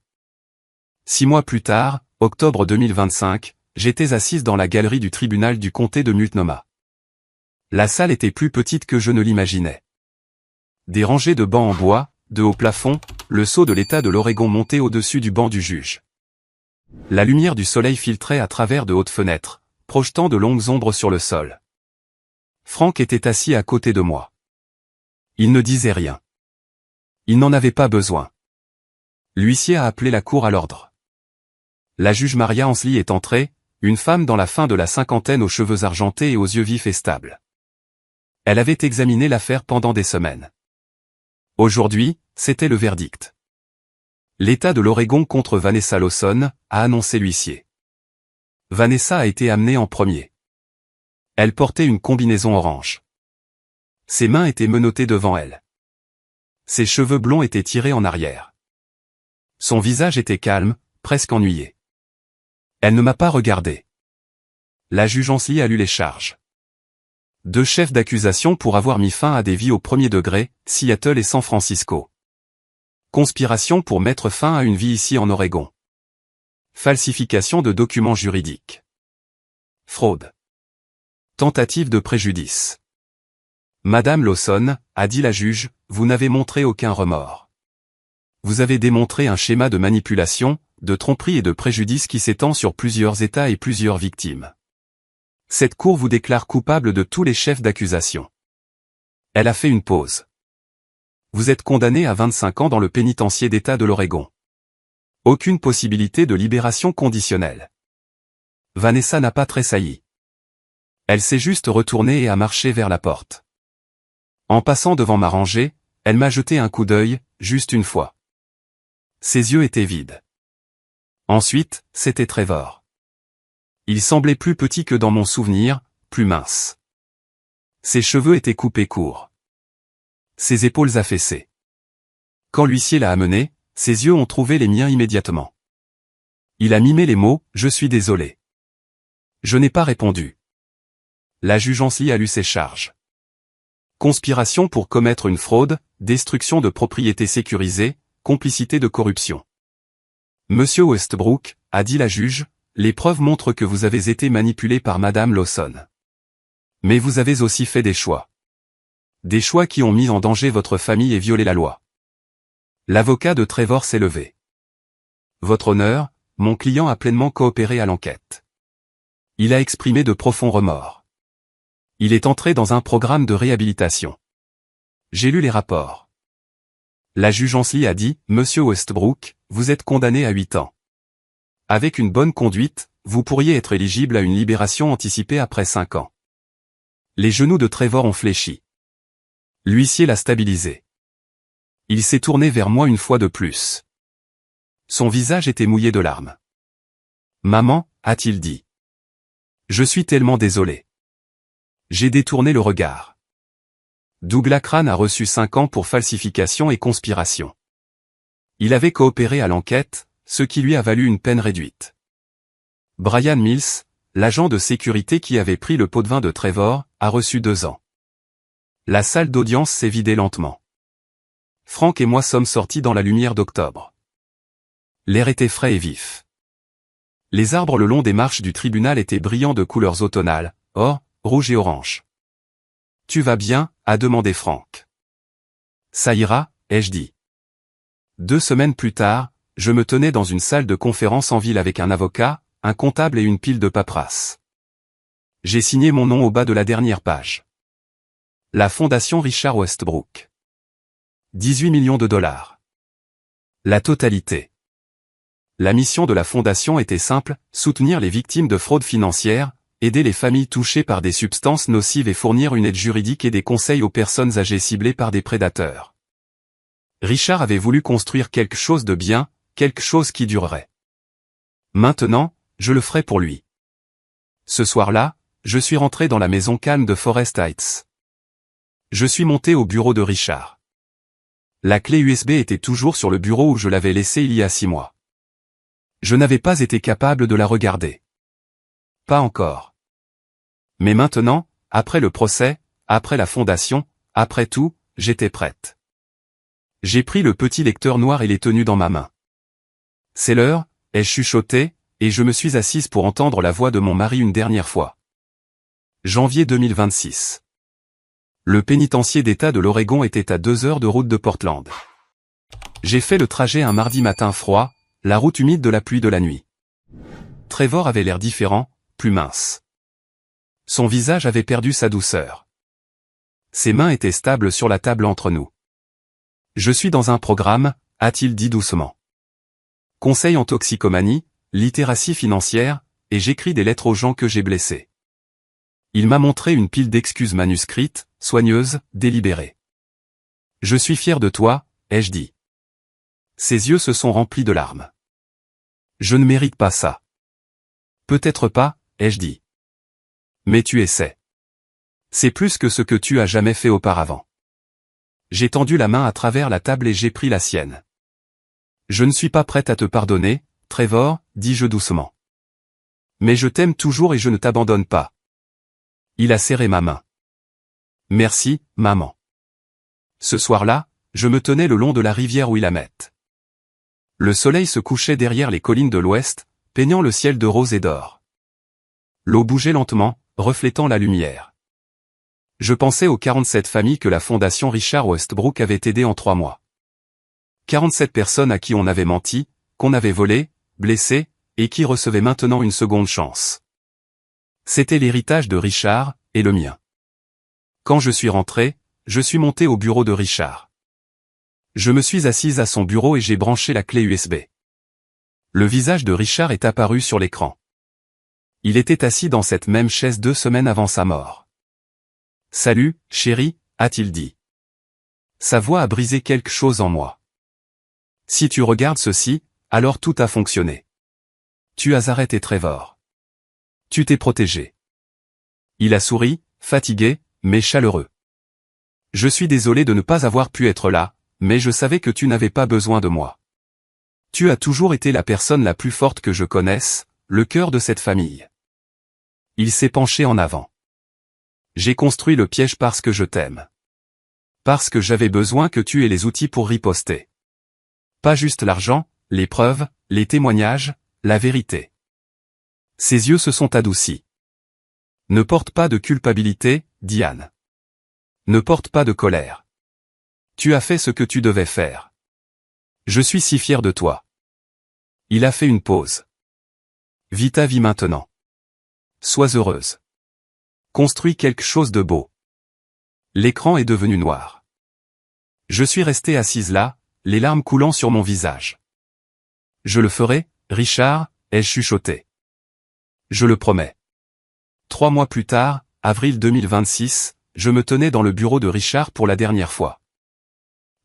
6 mois plus tard, octobre 2025, j'étais assise dans la galerie du tribunal du comté de Multnomah. La salle était plus petite que je ne l'imaginais. Des rangées de bancs en bois, de haut plafond, le sceau de l'État de l'Oregon montait au-dessus du banc du juge. La lumière du soleil filtrait à travers de hautes fenêtres, projetant de longues ombres sur le sol. Frank était assis à côté de moi. Il ne disait rien. Il n'en avait pas besoin. L'huissier a appelé la cour à l'ordre. La juge Maria Ansley est entrée, une femme dans la fin de la cinquantaine aux cheveux argentés et aux yeux vifs et stables. Elle avait examiné l'affaire pendant des semaines. Aujourd'hui, c'était le verdict. L'État de l'Oregon contre Vanessa Lawson, a annoncé l'huissier. Vanessa a été amenée en premier. Elle portait une combinaison orange. Ses mains étaient menottées devant elle. Ses cheveux blonds étaient tirés en arrière. Son visage était calme, presque ennuyé. Elle ne m'a pas regardé. La juge Ansley a lu les charges. 2 chefs d'accusation pour avoir mis fin à des vies au premier degré, Seattle et San Francisco. Conspiration pour mettre fin à une vie ici en Oregon. Falsification de documents juridiques. Fraude. Tentative de préjudice. Madame Lawson, a dit la juge, vous n'avez montré aucun remords. Vous avez démontré un schéma de manipulation, de tromperie et de préjudice qui s'étend sur plusieurs États et plusieurs victimes. Cette cour vous déclare coupable de tous les chefs d'accusation. Elle a fait une pause. Vous êtes condamné à 25 ans dans le pénitencier d'État de l'Oregon. Aucune possibilité de libération conditionnelle. Vanessa n'a pas tressailli. Elle s'est juste retournée et a marché vers la porte. En passant devant ma rangée, elle m'a jeté un coup d'œil, juste une fois. Ses yeux étaient vides. Ensuite, c'était Trevor. Il semblait plus petit que dans mon souvenir, plus mince. Ses cheveux étaient coupés courts. Ses épaules affaissées. Quand l'huissier l'a amené, ses yeux ont trouvé les miens immédiatement. Il a mimé les mots « Je suis désolé ». Je n'ai pas répondu. La juge Ansley a lu ses charges. Conspiration pour commettre une fraude, destruction de propriété sécurisée, complicité de corruption. Monsieur Westbrook, a dit la juge, les preuves montrent que vous avez été manipulé par Madame Lawson. Mais vous avez aussi fait des choix. Des choix qui ont mis en danger votre famille et violé la loi. L'avocat de Trevor s'est levé. Votre honneur, mon client a pleinement coopéré à l'enquête. Il a exprimé de profonds remords. Il est entré dans un programme de réhabilitation. J'ai lu les rapports. La juge Ansley a dit, Monsieur Westbrook, vous êtes condamné à 8 ans. Avec une bonne conduite, vous pourriez être éligible à une libération anticipée après 5 ans. Les genoux de Trevor ont fléchi. L'huissier l'a stabilisé. Il s'est tourné vers moi une fois de plus. Son visage était mouillé de larmes. Maman, a-t-il dit. Je suis tellement désolé. J'ai détourné le regard. Douglas Crane a reçu 5 ans pour falsification et conspiration. Il avait coopéré à l'enquête, ce qui lui a valu une peine réduite. Brian Mills, l'agent de sécurité qui avait pris le pot de vin de Trevor, a reçu 2 ans. La salle d'audience s'est vidée lentement. Frank et moi sommes sortis dans la lumière d'octobre. L'air était frais et vif. Les arbres le long des marches du tribunal étaient brillants de couleurs automnales, or, rouge et orange. Tu vas bien, a demandé Frank. Ça ira, ai-je dit. 2 semaines plus tard, je me tenais dans une salle de conférence en ville avec un avocat, un comptable et une pile de paperasse. J'ai signé mon nom au bas de la dernière page. La Fondation Richard Westbrook. 18 millions de dollars. La totalité. La mission de la Fondation était simple, soutenir les victimes de fraude financière, aider les familles touchées par des substances nocives et fournir une aide juridique et des conseils aux personnes âgées ciblées par des prédateurs. Richard avait voulu construire quelque chose de bien, quelque chose qui durerait. Maintenant, je le ferai pour lui. Ce soir-là, je suis rentré dans la maison calme de Forest Heights. Je suis monté au bureau de Richard. La clé USB était toujours sur le bureau où je l'avais laissée il y a 6 mois. Je n'avais pas été capable de la regarder. Pas encore. Mais maintenant, après le procès, après la fondation, après tout, j'étais prête. J'ai pris le petit lecteur noir et l'ai tenu dans ma main. C'est l'heure, ai-je chuchoté, et je me suis assise pour entendre la voix de mon mari une dernière fois. Janvier 2026. Le pénitencier d'État de l'Oregon était à 2 heures de route de Portland. J'ai fait le trajet un mardi matin froid, la route humide de la pluie de la nuit. Trevor avait l'air différent, plus mince. Son visage avait perdu sa douceur. Ses mains étaient stables sur la table entre nous. Je suis dans un programme, a-t-il dit doucement. Conseil en toxicomanie, littératie financière, et j'écris des lettres aux gens que j'ai blessés. Il m'a montré une pile d'excuses manuscrites, soigneuses, délibérées. Je suis fier de toi, ai-je dit. Ses yeux se sont remplis de larmes. Je ne mérite pas ça. Peut-être pas, ai-je dit. Mais tu essaies. C'est plus que ce que tu as jamais fait auparavant. J'ai tendu la main à travers la table et j'ai pris la sienne. Je ne suis pas prête à te pardonner, Trevor, dis-je doucement. Mais je t'aime toujours et je ne t'abandonne pas. Il a serré ma main. Merci, maman. Ce soir-là, je me tenais le long de la rivière Willamette. Le soleil se couchait derrière les collines de l'ouest, peignant le ciel de rose et d'or. L'eau bougeait lentement, reflétant la lumière. Je pensais aux 47 familles que la fondation Richard Westbrook avait aidées en 3 mois. 47 personnes à qui on avait menti, qu'on avait volé, blessé, et qui recevaient maintenant une seconde chance. C'était l'héritage de Richard, et le mien. Quand je suis rentré, je suis monté au bureau de Richard. Je me suis assise à son bureau et j'ai branché la clé USB. Le visage de Richard est apparu sur l'écran. Il était assis dans cette même chaise 2 semaines avant sa mort. « Salut, chérie », a-t-il dit. Sa voix a brisé quelque chose en moi. « Si tu regardes ceci, alors tout a fonctionné. Tu as arrêté Trevor. Tu t'es protégé. » Il a souri, fatigué, mais chaleureux. « Je suis désolé de ne pas avoir pu être là, mais je savais que tu n'avais pas besoin de moi. Tu as toujours été la personne la plus forte que je connaisse, le cœur de cette famille. » Il s'est penché en avant. « J'ai construit le piège parce que je t'aime. Parce que j'avais besoin que tu aies les outils pour riposter. Pas juste l'argent, les preuves, les témoignages, la vérité. » Ses yeux se sont adoucis. « Ne porte pas de culpabilité, Diane. Ne porte pas de colère. Tu as fait ce que tu devais faire. Je suis si fier de toi. » Il a fait une pause. « Vis ta vie maintenant. Sois heureuse. Construis quelque chose de beau. » L'écran est devenu noir. Je suis restée assise là, les larmes coulant sur mon visage. « Je le ferai, Richard, » ai-je chuchoté. « Je le promets. » 3 mois plus tard, avril 2026, je me tenais dans le bureau de Richard pour la dernière fois.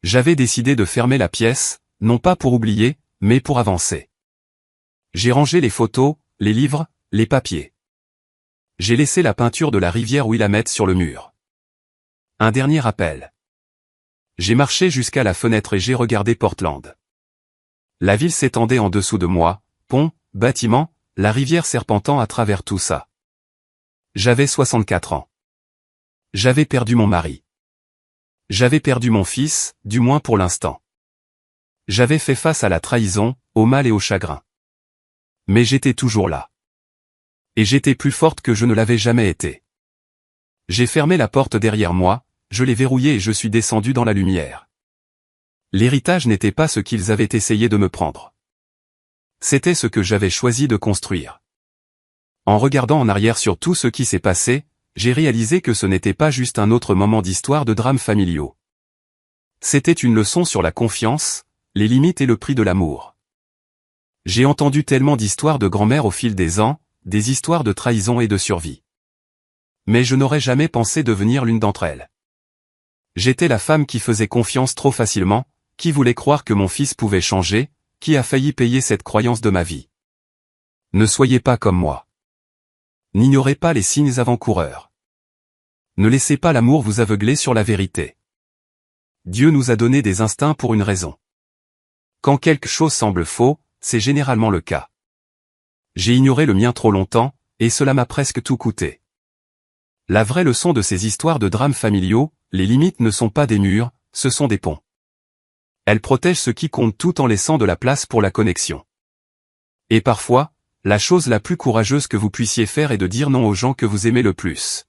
J'avais décidé de fermer la pièce, non pas pour oublier, mais pour avancer. J'ai rangé les photos, les livres, les papiers. J'ai laissé la peinture de la rivière Willamette sur le mur. Un dernier appel. J'ai marché jusqu'à la fenêtre et j'ai regardé Portland. La ville s'étendait en dessous de moi, ponts, bâtiments, la rivière serpentant à travers tout ça. J'avais 64 ans. J'avais perdu mon mari. J'avais perdu mon fils, du moins pour l'instant. J'avais fait face à la trahison, au mal et au chagrin. Mais j'étais toujours là. Et j'étais plus forte que je ne l'avais jamais été. J'ai fermé la porte derrière moi, je l'ai verrouillée et je suis descendu dans la lumière. L'héritage n'était pas ce qu'ils avaient essayé de me prendre. C'était ce que j'avais choisi de construire. En regardant en arrière sur tout ce qui s'est passé, j'ai réalisé que ce n'était pas juste un autre moment d'histoire de drames familiaux. C'était une leçon sur la confiance, les limites et le prix de l'amour. J'ai entendu tellement d'histoires de grand-mère au fil des ans, des histoires de trahison et de survie. Mais je n'aurais jamais pensé devenir l'une d'entre elles. J'étais la femme qui faisait confiance trop facilement, qui voulait croire que mon fils pouvait changer, qui a failli payer cette croyance de ma vie. Ne soyez pas comme moi. N'ignorez pas les signes avant-coureurs. Ne laissez pas l'amour vous aveugler sur la vérité. Dieu nous a donné des instincts pour une raison. Quand quelque chose semble faux, c'est généralement le cas. J'ai ignoré le mien trop longtemps, et cela m'a presque tout coûté. La vraie leçon de ces histoires de drames familiaux, les limites ne sont pas des murs, ce sont des ponts. Elle protège ce qui compte tout en laissant de la place pour la connexion. Et parfois, la chose la plus courageuse que vous puissiez faire est de dire non aux gens que vous aimez le plus.